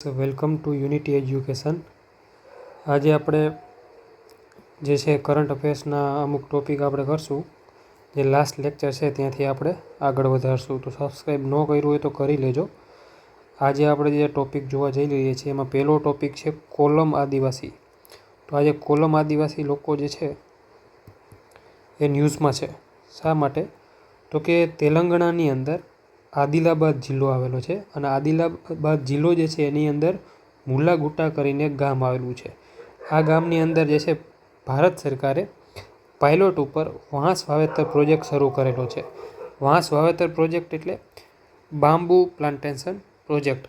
Welcome to unity education. આજે આપણે જે છે કરંટ અફેર્સના અમુક ટોપિક આપણે કરશું. જે લાસ્ટ લેક્ચર છે ત્યાંથી આપણે આગળ વધારશું. તો સબસ્ક્રાઈબ ન કર્યું હોય તો કરી લેજો. આજે આપણે જે ટોપિક જોવા જઈ રહીએ છીએ એમાં પહેલો ટોપિક છે કોલમ આદિવાસી. તો આજે કોલમ આદિવાસી લોકો જે છે એ ન્યૂઝમાં છે. શા માટે? તો કે તેલંગાણાની અંદર આદિલાબાદ જિલ્લો આવેલો છે અને આદિલાબાદ જિલ્લો જે છે એની અંદર મુલાગુટ્ટા કરીને એક ગામ આવેલું છે. આ ગામની અંદર જે છે ભારત સરકારે પાયલોટ ઉપર વાંસ વાવેતર પ્રોજેક્ટ શરૂ કરેલો છે. વાંસ વાવેતર પ્રોજેક્ટ એટલે બામ્બુ પ્લાન્ટેશન પ્રોજેક્ટ.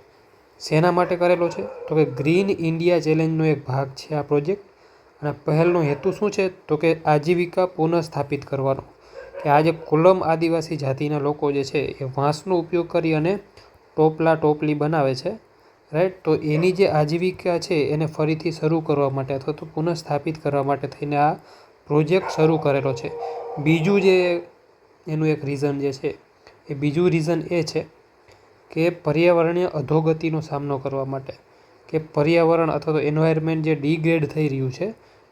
શેના માટે કરેલો છે? તો કે ગ્રીન ઇન્ડિયા ચેલેન્જનો એક ભાગ છે આ પ્રોજેક્ટ. અને પહેલનો હેતુ શું છે? તો કે આજીવિકા પુનઃસ્થાપિત કરવાનો. કે આ જે કોલમ આદિવાસી જાતિના લોકો જે છે એ વાંસનો ઉપયોગ કરી અને ટોપલી બનાવે છે, રાઈટ. તો એની જે આજીવિકા છે એને ફરીથી શરૂ કરવા માટે અથવા તો પુનઃસ્થાપિત કરવા માટે થઈને આ પ્રોજેક્ટ શરૂ કરેલો છે. બીજું જે એનું એક રીઝન જે છે એ બીજું રીઝન એ છે કે પર્યાવરણીય અધોગતિનો સામનો કરવા માટે, કે પર્યાવરણ અથવા તો એન્વાયરમેન્ટ જે ડિગ્રેડ થઈ રહ્યું છે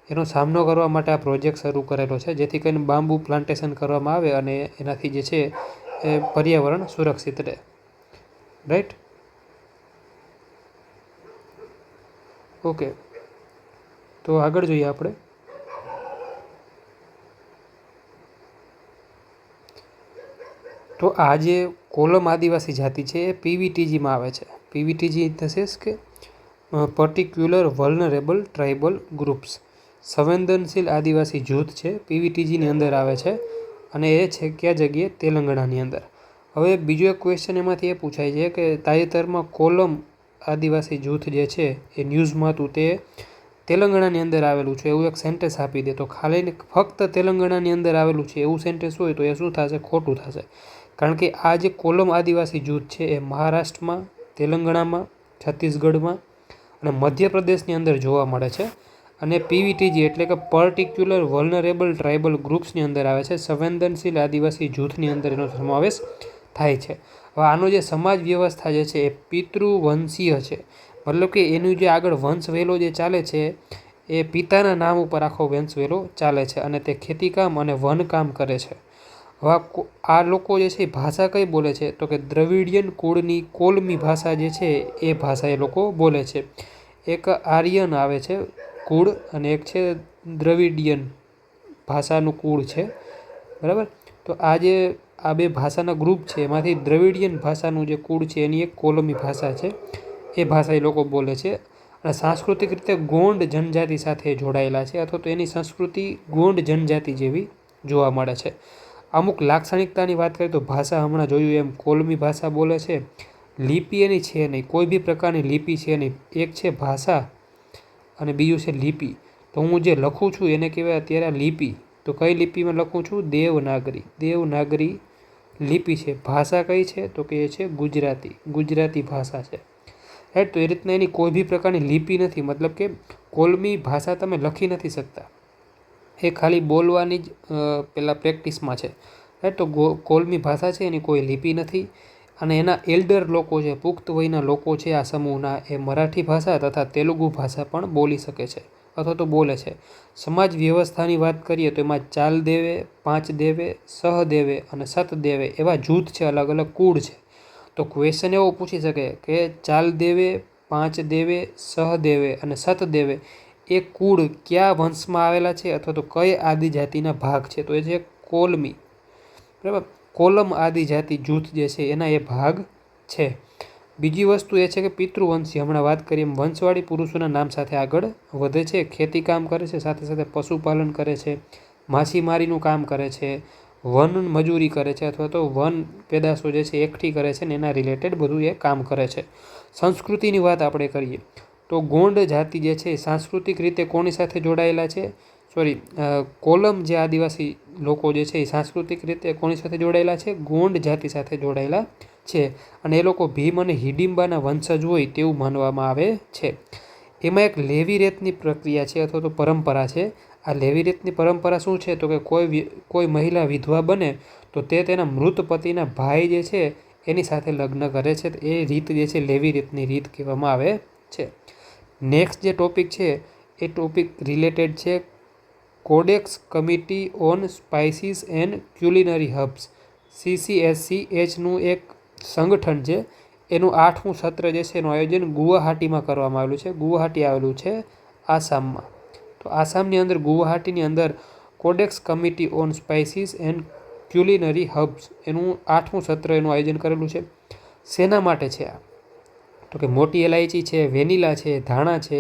એનો સામનો કરવા માટે આ પ્રોજેક્ટ શરૂ કરેલો છે, જેથી કરીને બામ્બુ પ્લાન્ટેશન કરવામાં આવે અને એનાથી જે છે એ પર્યાવરણ સુરક્ષિત રહે, રાઈટ. ઓકે, તો આગળ જોઈએ આપણે. તો આ જે કોલમ આદિવાસી જાતિ છે એ પીવીટીજીમાં આવે છે. પીવીટીજી થશે કે પર્ટિક્યુલર વલ્નરેબલ ટ્રાઇબલ ગ્રુપ્સ, સંવેદનશીલ આદિવાસી જૂથ છે, પીવીટીજીની અંદર આવે છે અને એ છે કયા જગ્યાએ? તેલંગાણાની અંદર. હવે બીજો એક ક્વેશ્ચન એમાંથી એ પૂછાય છે કે તાજેતરમાં કોલમ આદિવાસી જૂથ જે છે એ ન્યૂઝમાં હતું તે તેલંગાણાની અંદર આવેલું છે એવું એક સેન્ટેન્સ આપી દે, તો ખાલી ફક્ત તેલંગાણાની અંદર આવેલું છે એવું સેન્ટેન્સ હોય તો એ શું થશે? ખોટું થશે. કારણ કે આ જે કોલમ આદિવાસી જૂથ છે એ મહારાષ્ટ્રમાં, તેલંગાણામાં, છત્તીસગઢમાં અને મધ્યપ્રદેશની અંદર જોવા મળે છે. અને પીવીટીજી એટલે કે પર્ટિક્યુલર વલ્નરેબલ ટ્રાઇબલ ગ્રુપ્સની અંદર આવે છે. સંવેદનશીલ આદિવાસી જૂથની અંદર એનો સમાવેશ થાય છે. હવે આનો જે સમાજ વ્યવસ્થા જે છે એ પિતૃવંશીય છે. મતલબ કે એનું જે આગળ વંશવેલો જે ચાલે છે એ પિતાના નામ ઉપર આખો વંશવેલો ચાલે છે અને તે ખેતીકામ અને વનકામ કરે છે. હવે આ લોકો જે છે એ ભાષા કઈ બોલે છે? તો કે દ્રવિડિયન કુળની કોલમી ભાષા જે છે એ ભાષા એ લોકો બોલે છે. એક આર્યન આવે છે કુળ અને એક છે દ્રવિડિયન ભાષાનું કુળ છે, બરાબર. તો આ બે ભાષાના ગ્રુપ છે એમાંથી દ્રવિડિયન ભાષાનું જે કુળ છે એની એક કોલમી ભાષા છે, એ ભાષા એ લોકો બોલે છે. અને સાંસ્કૃતિક રીતે ગોંડ જનજાતિ સાથે જોડાયેલા છે અથવા તો એની સંસ્કૃતિ ગોંડ જનજાતિ જેવી જોવા મળે છે. અમુક લાક્ષણિકતાની વાત કરીએ તો ભાષા હમણાં જોયું એમ કોલમી ભાષા બોલે છે. લિપિ એની છે નહીં, કોઈ બી પ્રકારની લિપિ છે નહીં. એક છે ભાષા અને બીજું છે લિપિ. તો હું જે લખું છું એને કહેવાય અત્યારે લિપિ. તો કઈ લિપિમાં લખું છું? દેવનાગરી લિપિ છે. ભાષા કઈ છે? તો કે એ છે ગુજરાતી ભાષા છે, રાઈટ. તો એ રીતના એની કોઈ બી પ્રકારની લિપિ નથી, મતલબ કે કોલમી ભાષા તમે લખી નથી શકતા, એ ખાલી બોલવાની જ પેલા પ્રેક્ટિસમાં છે, રાઈટ. તો કોલમી ભાષા છે એની કોઈ લિપિ નથી. અને એના એલ્ડર લોકો છે, પુખ્ત વયના લોકો છે આ સમૂહના, એ મરાઠી ભાષા તથા તેલુગુ ભાષા પણ બોલી શકે છે અથવા તો બોલે છે. સમાજ વ્યવસ્થાની વાત કરીએ તો એમાં ચાલ દેવે, પાંચ દેવે, સહદેવે અને સતદેવે એવા જૂથ છે, અલગ અલગ કુળ છે. તો ક્વેશ્ચન એવો પૂછી શકે કે ચાલ દેવે, પાંચ દેવે, સહદેવે અને સતદેવે એ કુળ કયા વંશમાં આવેલા છે અથવા તો કઈ આદિજાતિના ભાગ છે? તો એ છે કોલમી, બરાબર. કોલમ આદિજાતિ જૂથ જે છે એના એ ભાગ છે. બીજી વસ્તુ એ છે કે પિતૃવંશી, હમણાં વાત કરીએ એમ વંશવાળી પુરુષોના નામ સાથે આગળ વધે છે, ખેતીકામ કરે છે, સાથે સાથે પશુપાલન કરે છે, માછીમારીનું કામ કરે છે, વન મજૂરી કરે છે અથવા તો વન પેદાશો જે છે એકઠી કરે છે ને એના રિલેટેડ બધું એ કામ કરે છે. સંસ્કૃતિની વાત આપણે કરીએ તો ગોંડ જાતિ જે છે એ સાંસ્કૃતિક રીતે કોની સાથે જોડાયેલા છે? કોલમ જે આદિવાસી લોકો જે છે એ સાંસ્કૃતિક રીતે કોની સાથે જોડાયેલા છે? ગોંડ જાતિ સાથે જોડાયેલા છે. અને એ લોકો ભીમ અને હિડિંબાના વંશજ હોય તેવું માનવામાં આવે છે. એમાં એક લેવી રેતની પ્રક્રિયા છે અથવા તો પરંપરા છે. આ લેવી રેતની પરંપરા શું છે? તો કે કોઈ મહિલા વિધવા બને તો તે તેના મૃત પતિના ભાઈ જે છે એની સાથે લગ્ન કરે છે. તો એ રીત જે છે લેવી રીતની રીત કહેવામાં આવે છે. નેક્સ્ટ જે ટોપિક છે એ ટોપિક રિલેટેડ છે Codex committee on spices and culinary herbs. CCSCHનું એક સંગઠન છે. એનું 8મું સત્ર જે છે એનું આયોજન ગુવાહાટીમાં કરવામાં આવેલું છે. ગુવાહાટી આવેલું છે આસામમાં. તો આસામની અંદર ગુવાહાટીની અંદર Codex committee on spices and culinary herbs એનું 8મું સત્ર એનું આયોજન કરેલું છે. શેના માટે છે આ? તો કે મોટી ઇલાયચી છે, વેનીલા છે, ધાણા છે,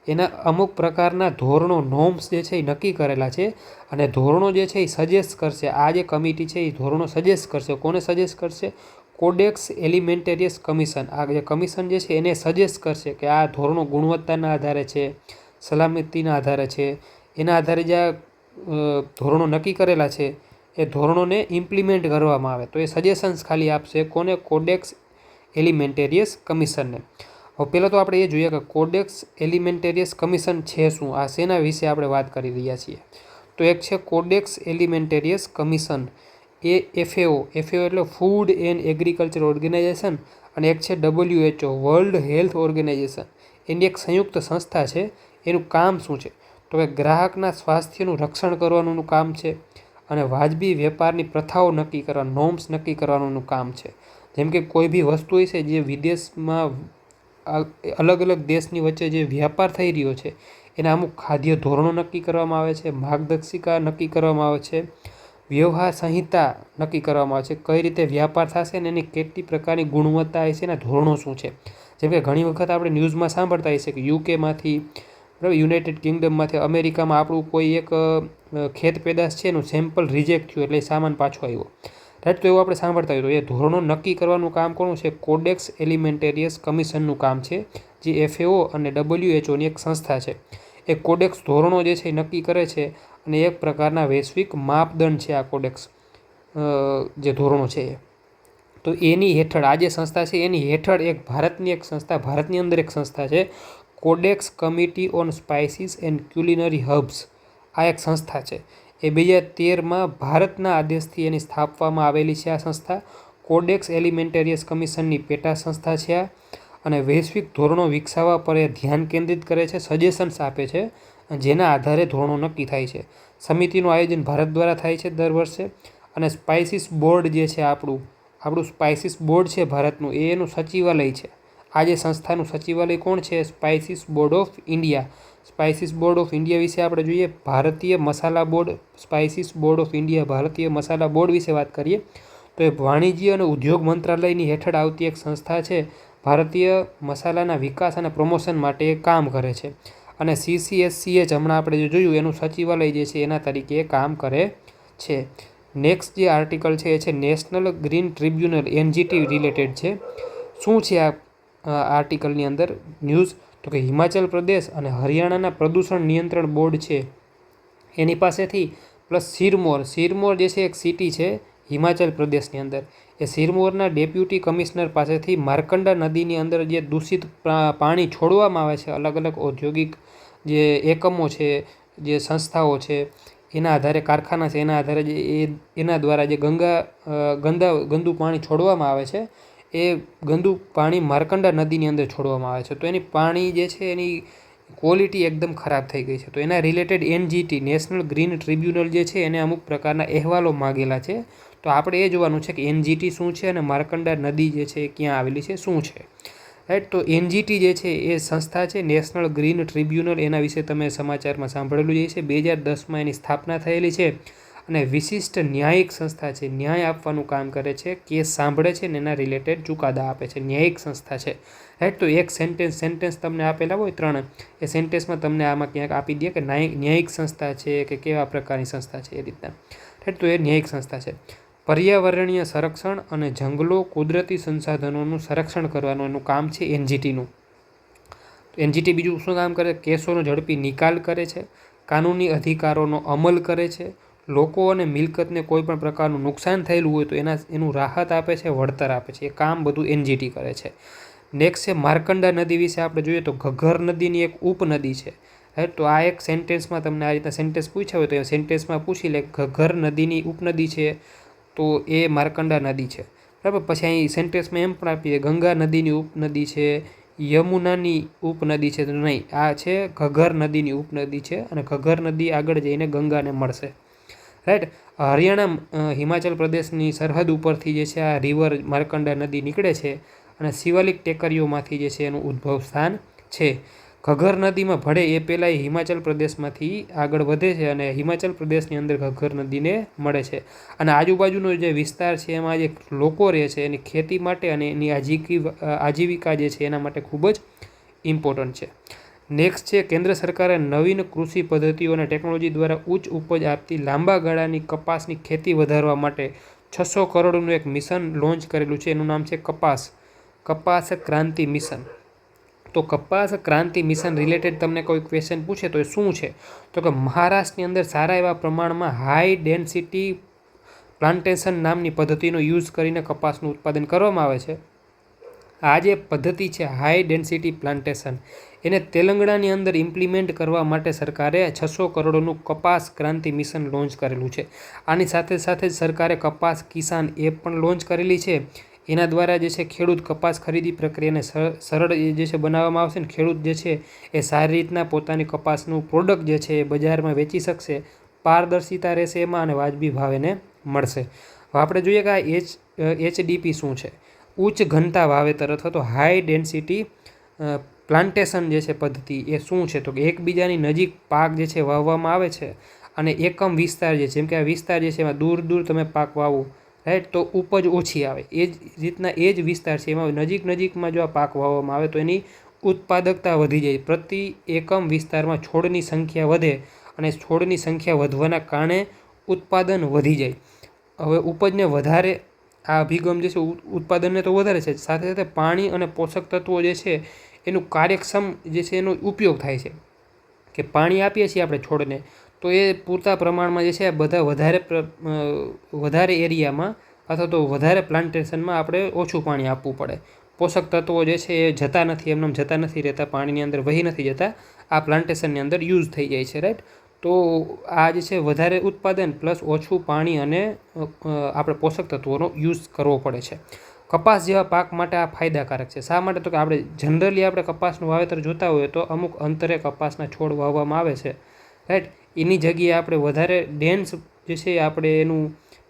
એના અમુક પ્રકારના ધોરણો નોર્મ્સ જે છે એ નક્કી કરેલા છે અને ધોરણો જે છે એ સજેસ્ટ કરશે. આ જે કમિટી છે એ ધોરણો સજેસ્ટ કરશે. કોને સજેસ્ટ કરશે? Codex Alimentarius commission. આ જે કમિશન જે છે એને સજેસ્ટ કરશે કે આ ધોરણો ગુણવત્તાના આધારે છે, સલામતીના આધારે છે. એના આધારે જે આ ધોરણો નક્કી કરેલા છે એ ધોરણોને ઇમ્પ્લિમેન્ટ કરવામાં આવે. તો એ સજેશન્સ ખાલી આપશે કોને? કોડેક્સ એલિમેન્ટેરિયસ કમિશનને. હવે પહેલાં તો આપણે એ જોઈએ કે કોડેક્સ એલિમેન્ટેરિયસ કમિશન છે શું? આ શેના વિશે આપણે વાત કરી રહ્યા છીએ? તો એક છે કોડેક્સ એલિમેન્ટેરિયસ કમિશન, એ FAO એટલે ફૂડ એન્ડ એગ્રીકલ્ચર ઓર્ગેનાઇઝેશન, અને એક છે WHO વર્લ્ડ હેલ્થ ઓર્ગેનાઇઝેશન. એની એક સંયુક્ત સંસ્થા છે. એનું કામ શું છે? તો કે ગ્રાહકના સ્વાસ્થ્યનું રક્ષણ કરવાનું કામ છે અને વાજબી વેપારની પ્રથાઓ નક્કી કરવા, નોર્મ્સ નક્કી કરવાનું કામ છે. જેમ કે કોઈ બી વસ્તુ હોય છે જે વિદેશમાં અલગ અલગ દેશની વચ્ચે જે વ્યાપાર થઈ રહ્યો છે એના અમુક ખાદ્ય ધોરણો નક્કી કરવામાં આવે છે, માર્ગદર્શિકા નક્કી કરવામાં આવે છે, વ્યવહાર સંહિતા નક્કી કરવામાં આવે છે, કઈ રીતે વ્યાપાર થશે અને એની કેટલી પ્રકારની ગુણવત્તા હશે, એના ધોરણો શું છે. જેમ કે ઘણી વખત આપણે ન્યૂઝમાં સાંભળતા હશે કે યુકેમાંથી, બરાબર, યુનાઇટેડ કિંગડમમાંથી અમેરિકામાં આપણું કોઈ એક ખેત પેદાશ છે એનું સેમ્પલ રિજેક્ટ થયું એટલે સામાન પાછો આવ્યો, રાઈટ. તો એવું આપણે સાંભળતા હોય. તો એ ધોરણો નક્કી કરવાનું કામ કોનું છે? કોડેક્સ એલિમેન્ટેરિયસ કમિશનનું કામ છે, જે FAO અને WHOની એક સંસ્થા છે. એ કોડેક્સ ધોરણો જે છે એ નક્કી કરે છે અને એક પ્રકારના વૈશ્વિક માપદંડ છે આ કોડેક્સ જે ધોરણો છે એ. તો એની હેઠળ આ જે સંસ્થા છે એની હેઠળ એક ભારતની એક સંસ્થા, ભારતની અંદર એક સંસ્થા છે Codex committee on spices and culinary herbs. આ એક સંસ્થા છે. એ 2013માં ભારતના આદેશથી એની સ્થાપવામાં આવેલી છે આ સંસ્થા. કોડેક્સ એલિમેન્ટેરિયસ કમિશનની પેટા સંસ્થા છે આ, અને વૈશ્વિક ધોરણો વિકસાવવા પર એ ધ્યાન કેન્દ્રિત કરે છે, સજેશન્સ આપે છે, જેના આધારે ધોરણો નક્કી થાય છે. સમિતિનું આયોજન ભારત દ્વારા થાય છે દર વર્ષે. અને સ્પાઇસીસ બોર્ડ જે છે આપણું સ્પાઇસીસ બોર્ડ છે ભારતનું, એ એનું સચિવાલય છે. આ જે સંસ્થાનું સચિવાલય કોણ છે? Spices board of India. Spices board of India વિશે આપણે જોઈએ. ભારતીય મસાલા board, spices board of India, ભારતીય મસાલા બોર્ડ વિશે વાત કરીએ તો એ વાણિજ્ય અને ઉદ્યોગ મંત્રાલયની હેઠળ આવતી એક સંસ્થા છે. ભારતીય મસાલાના વિકાસ અને પ્રમોશન માટે એ કામ કરે છે. અને CCSCH હમણાં આપણે જે જોયું એનું સચિવાલય જે છે એના તરીકે એ કામ કરે છે. નેક્સ્ટ જે આર્ટિકલ છે એ છે national green tribunal, NGT related છે. શું છે આ આર્ટિકલની અંદર ન્યૂઝ? તો કે હિમાચલ પ્રદેશ અને હરિયાણાના પ્રદૂષણ નિયંત્રણ બોર્ડ છે એની પાસેથી, પ્લસ સિરમોર જે છે એક સિટી છે હિમાચલ પ્રદેશની અંદર, એ સિરમોરના ડેપ્યુટી કમિશનર પાસેથી માર્કંડા નદીની અંદર જે દૂષિત પાણી છોડવામાં આવે છે, અલગ અલગ ઔદ્યોગિક જે એકમો છે, જે સંસ્થાઓ છે, એના આધારે કારખાના છે, એના આધારે જે એના દ્વારા જે ગંદુ પાણી છોડવામાં આવે છે, એ ગંદુ પાણી માર્કંડા નદીની અંદર છોડવામાં આવે છે. તો એની પાણી જે છે એની ક્વોલિટી એકદમ ખરાબ થઈ ગઈ છે. તો એના related NGT, national green tribunal જે છે એને અમુક પ્રકારના અહેવાલો માગેલા છે. તો આપણે એ જોવાનું છે કે NGT શું છે અને માર્કંડા નદી જે છે એ ક્યાં આવેલી છે, શું છે, રાઈટ. તો NGT જે છે એ સંસ્થા છે નેશનલ ગ્રીન ટ્રિબ્યુનલ, એના વિશે તમે સમાચારમાં સાંભળેલું જ છે. 2010માં એની સ્થાપના થયેલી છે અને વિશિષ્ટ ન્યાયિક સંસ્થા છે. ન્યાય આપવાનું કામ કરે છે, કેસ સાંભળે છે ને એના રિલેટેડ ચુકાદા આપે છે. ન્યાયિક સંસ્થા છે, રાઈટ. તો એક સેન્ટેન્સ તમને આપેલા હોય 3, એ સેન્ટેન્સમાં તમને આમાં ક્યાંક આપી દે કે ન્યાયિક સંસ્થા છે કે કેવા પ્રકારની સંસ્થા છે, એ રીતના, રાઈટ. તો એ ન્યાયિક સંસ્થા છે. પર્યાવરણીય સંરક્ષણ અને જંગલો, કુદરતી સંસાધનોનું સંરક્ષણ કરવાનું એનું કામ છે NGTનું. તો NGT બીજું શું કામ કરે? કેસોનો ઝડપી નિકાલ કરે છે, કાનૂની અધિકારોનો અમલ કરે છે, લોકો અને મિલકતને કોઈ પણ પ્રકારનું નુકસાન થયેલું હોય તો એનું રાહત આપે છે, વળતર આપે છે. એ કામ બધું NGT કરે છે. નેક્સ્ટ છે માર્કંડા નદી વિશે આપણે જોઈએ તો ઘગ્ગર નદીની એક ઉપનદી છે, રાઈટ. તો આ એક સેન્ટેન્સમાં તમને આ રીતના સેન્ટેન્સ પૂછ્યા હોય તો એ સેન્ટેન્સમાં પૂછી લે ઘગ્ગર નદીની ઉપનદી છે તો એ માર્કંડા નદી છે. બરાબર. પછી અહીં સેન્ટેન્સમાં એમ પણ આપીએ ગંગા નદીની ઉપનદી છે, યમુનાની ઉપનદી છે, તો નહીં, આ છે ઘગ્ગર નદીની ઉપનદી છે અને ઘગ્ગર નદી આગળ જઈને ગંગાને મળશે, રાઈટ. હરિયાણા હિમાચલ પ્રદેશની સરહદ ઉપરથી જે છે આ રિવર માર્કંડા નદી નીકળે છે અને શિવાલિક ટેકરીઓમાંથી જે છે એનું ઉદ્ભવ સ્થાન છે. ઘગ્ગર નદીમાં ભળે એ પહેલાં હિમાચલ પ્રદેશમાંથી આગળ વધે છે અને હિમાચલ પ્રદેશની અંદર ઘગ્ગર નદીને મળે છે. અને આજુબાજુનો જે વિસ્તાર છે એમાં જે લોકો રહે છે એની ખેતી માટે અને એની આજીવિકા જે છે એના માટે ખૂબ જ ઇમ્પોર્ટન્ટ છે. નેક્સ્ટ છે કેન્દ્ર સરકારે નવીન કૃષિ પદ્ધતિઓ અને ટેકનોલોજી દ્વારા ઉચ્ચ ઉપજ આપતી લાંબા ગાળાની કપાસની ખેતી વધારવા માટે 600 કરોડનું એક મિશન લોન્ચ કરેલું છે. એનું નામ છે કપાસ ક્રાંતિ મિશન. તો કપાસ ક્રાંતિ મિશન રિલેટેડ તમને કોઈ ક્વેશ્ચન પૂછે તો એ શું છે, તો કે મહારાષ્ટ્રની અંદર સારા એવા પ્રમાણમાં હાઈ ડેન્સિટી પ્લાન્ટેશન નામની પદ્ધતિનો યુઝ કરીને કપાસનું ઉત્પાદન કરવામાં આવે છે. આ જે પદ્ધતિ છે હાઈ ડેન્સિટી પ્લાન્ટેશન, એને તેલંગાણાની અંદર ઇમ્પ્લિમેન્ટ કરવા માટે સરકારે 600 કરોડનું કપાસ ક્રાંતિ મિશન લોન્ચ કરેલું છે. આની સાથે સાથે જ સરકારે કપાસ કિસાન એપ પણ લોન્ચ કરેલી છે. એના દ્વારા જે છે ખેડૂત કપાસ ખરીદી પ્રક્રિયાને સરળ જે છે બનાવવામાં આવશે ને ખેડૂત જે છે એ સારી રીતના પોતાની કપાસનું પ્રોડક્ટ જે છે એ બજારમાં વેચી શકશે, પારદર્શિતા રહેશે એમાં અને વાજબી ભાવ એને મળશે. હવે આપણે જોઈએ કે આ HDP શું છે, ઉચ્ચ ઘનતા વાવેતર અથવા તો હાઈ ડેન્સિટી પ્લાન્ટેશન જે છે પદ્ધતિ એ શું છે, તો કે એકબીજાની નજીક પાક જે છે વાવવામાં આવે છે અને એકમ વિસ્તાર જે છે, જેમ કે આ વિસ્તાર જે છે એમાં દૂર દૂર તમે પાક વાવો, રાઈટ, તો ઉપજ ઓછી આવે. એ જ રીતના એ જ વિસ્તાર છે એમાં નજીકમાં જો આ પાક વાવવામાં આવે તો એની ઉત્પાદકતા વધી જાય. પ્રતિ એકમ વિસ્તારમાં છોડની સંખ્યા વધે અને છોડની સંખ્યા વધવાના કારણે ઉત્પાદન વધી જાય. હવે ઉપજને વધારે આ અભિગમ જે છે ઉત્પાદનને તો વધારે છે, સાથે સાથે પાણી અને પોષક તત્વો જે છે એનું કાર્યક્ષમ જે છે એનો ઉપયોગ થાય છે. કે પાણી આપીએ છીએ આપણે છોડને તો એ પૂરતા પ્રમાણમાં જે છે બધા વધારે એરિયામાં અથવા તો વધારે પ્લાન્ટેશનમાં આપણે ઓછું પાણી આપવું પડે. પોષક તત્વો જે છે એ જતા નથી, એમને જતા નથી રહેતા, પાણીની અંદર વહી નથી જતા, આ પ્લાન્ટેશનની અંદર યુઝ થઈ જાય છે, રાઈટ. તો આ જે છે વધારે ઉત્પાદન પ્લસ ઓછું પાણી અને આપણે પોષક તત્વોનો યુઝ કરવો પડે છે. કપાસ જેવા પાક માટે આ ફાયદાકારક છે. શા માટે, તો કે આપણે જનરલી આપણે કપાસનું વાવેતર જોતા હોઈએ તો અમુક અંતરે કપાસના છોડ વાવવામાં આવે છે, રાઈટ. એની જગ્યાએ આપણે વધારે ડેન્સ જે છે આપણે એનું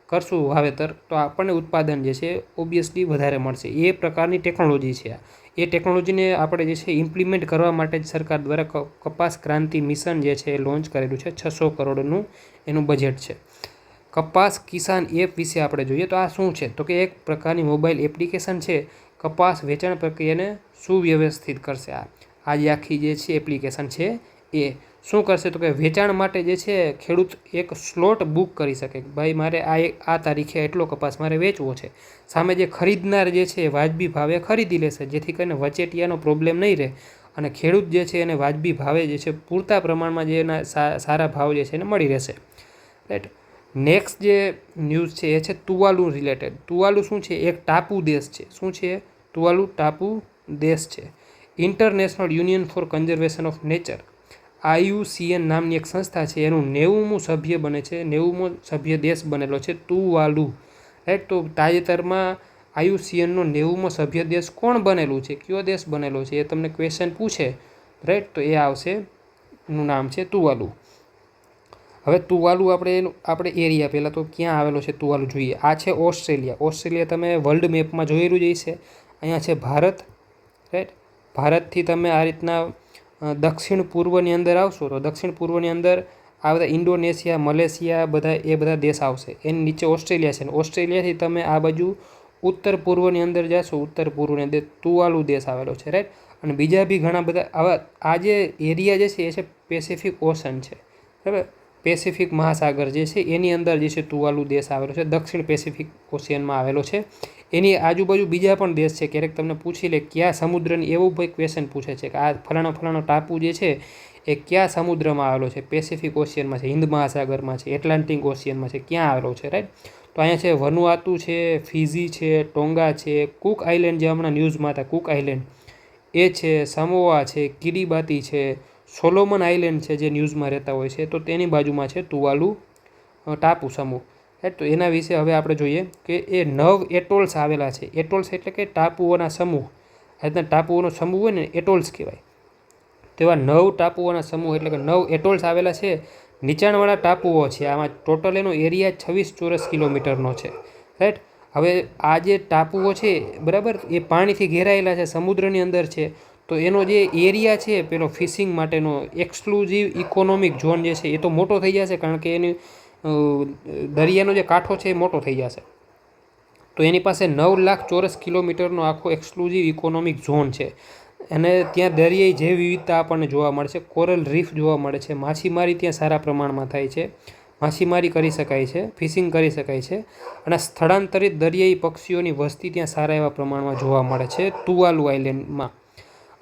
કરશું વાવેતર તો આપણને ઉત્પાદન જે છે ઓબ્વિયસલી વધારે મળશે. એ પ્રકારની ટેકનોલોજી છે. એ ટેકનોલોજીને આપણે જે છે ઇમ્પ્લિમેન્ટ કરવા માટે જ સરકાર દ્વારા કપાસ ક્રાંતિ મિશન જે છે એ લોન્ચ કરેલું છે. 600 કરોડનું એનું બજેટ છે. કપાસ કિસાન એપ વિશે આપણે જોઈએ તો આ શું છે, તો કે એક પ્રકારની મોબાઈલ એપ્લિકેશન છે. કપાસ વેચાણ પ્રક્રિયાને સુવ્યવસ્થિત કરશે. આ જે આખી જે છે એપ્લિકેશન છે એ શું કરશે, તો કે વેચાણ માટે જે છે ખેડૂત એક સ્લોટ બુક કરી શકે, ભાઈ મારે આ તારીખે એટલો કપાસ મારે વેચવો છે. સામે જે ખરીદનાર જે છે વાજબી ભાવે ખરીદી લેશે, જેથી કરીને વચેટિયાનો પ્રોબ્લેમ નહીં રહે અને ખેડૂત જે છે એને વાજબી ભાવે જે છે પૂરતા પ્રમાણમાં જે એના સારા ભાવ જે છે એને મળી રહેશે, રાઈટ. નેક્સ્ટ જે ન્યૂઝ છે એ છે તુવાલુ રિલેટેડ. તુવાલુ શું છે, એક ટાપુ દેશ છે. શું છે, તુવાલુ ટાપુ દેશ છે. International Union for Conservation of Nature IUCN નામની એક સંસ્થા છે, એનું 90મું સભ્ય બને છે, 90મો સભ્ય દેશ બનેલો છે તુવાલુ, રાઈટ. તો તાજેતરમાં IUCNનો 90મો સભ્ય દેશ કોણ બનેલું છે, કયો દેશ બનેલો છે, એ તમને ક્વેશ્ચન પૂછે, રાઈટ, તો એ આવશે, એનું નામ છે તુવાલુ. હવે તુવાલુ આપણે એરિયા પહેલાં તો ક્યાં આવેલો છે તુવાલુ જોઈએ. આ છે ઓસ્ટ્રેલિયા. ઓસ્ટ્રેલિયા તમે વર્લ્ડ મેપમાં જોયેલું જ હશે. અહીંયા છે ભારત, રાઈટ. ભારતથી તમે આ રીતના દક્ષિણ પૂર્વની અંદર આવશો તો દક્ષિણ પૂર્વની અંદર આ બધા ઇન્ડોનેશિયા, મલેશિયા બધા દેશ આવશે. એની નીચે ઓસ્ટ્રેલિયા છે. ઓસ્ટ્રેલિયાથી તમે આ બાજુ ઉત્તર પૂર્વની અંદર જશો, ઉત્તર પૂર્વની અંદર તુવાલુ દેશ આવેલો છે, રાઈટ. અને બીજા બી ઘણા બધા આવા આ જે એરિયા જે છે એ છે પેસિફિક ઓશન છે, બરાબર. પેસિફિક મહાસાગર જે છે એની અંદર જે છે તુવાલુ દેશ આવેલો છે, દક્ષિણ પેસિફિક ઓશિયનમાં આવેલો છે. એની આજુબાજુ બીજા પણ દેશ છે. ક્યારેક તમને પૂછી લે કયા સમુદ્રની, એવું ભાઈ ક્વેશ્ચન પૂછે છે કે આ ફલાણો ટાપુ જે છે એ કયા સમુદ્રમાં આવેલો છે, પેસિફિક ઓશિયનમાં છે, હિન્દ મહાસાગરમાં છે, એટલાન્ટિક ઓશિયનમાં છે, ક્યાં આવેલો છે, રાઈટ. તો અહીંયા છે વનુઆતુ છે, ફિઝી છે, ટોંગા છે, કુક આઇલેન્ડ જે હમણાં ન્યૂઝમાં હતા, કુક આઇલેન્ડ એ છે, સમોઆ છે, કિરીબાતી છે, સોલોમન આઇલેન્ડ છે જે ન્યૂઝમાં રહેતા હોય છે, તો તેની બાજુમાં છે તુવાલુ ટાપુ સમૂહ, રાઈટ। તો એના વિશે હવે આપણે જોઈએ કે એ 9 એટોલ્સ આવેલા છે। એટોલ્સ એટલે કે ટાપુઓના સમૂહ। આ રીતના ટાપુઓનો સમૂહ હોય ને એટોલ્સ કહેવાય। તેવા 9 ટાપુઓના સમૂહ એટલે કે 9 એટોલ્સ આવેલા છે। નીચાણવાળા ટાપુઓ છે, આમાં ટોટલ એનો એરિયા 26 ચોરસ કિલોમીટરનો છે, રાઈટ। હવે આ જે ટાપુઓ છે બરાબર, એ પાણીથી ઘેરાયેલા છે, સમુદ્રની અંદર છે। તો એનો જે એરિયા છે પેલો ફિશિંગ માટેનો એક્સક્લુઝિવ ઇકોનોમિક ઝોન જે છે એ તો મોટો થઈ જશે, કારણ કે એની દરિયાનો જે કાંઠો છે એ મોટો થઈ જશે। તો એની પાસે 9 લાખ ચોરસ કિલોમીટરનો આખો એક્સક્લુઝિવ ઇકોનોમિક ઝોન છે, અને ત્યાં દરિયાઈ જૈવ વિવિધતા આપણને જોવા મળશે। કોરલ રીફ જોવા મળે છે, માછીમારી ત્યાં સારા પ્રમાણમાં થાય છે, માછીમારી કરી શકાય છે, ફિશિંગ કરી શકાય છે, અને સ્થળાંતરિત દરિયાઈ પક્ષીઓની વસ્તી ત્યાં સારા એવા પ્રમાણમાં જોવા મળે છે તુવાલુ આઇલેન્ડમાં।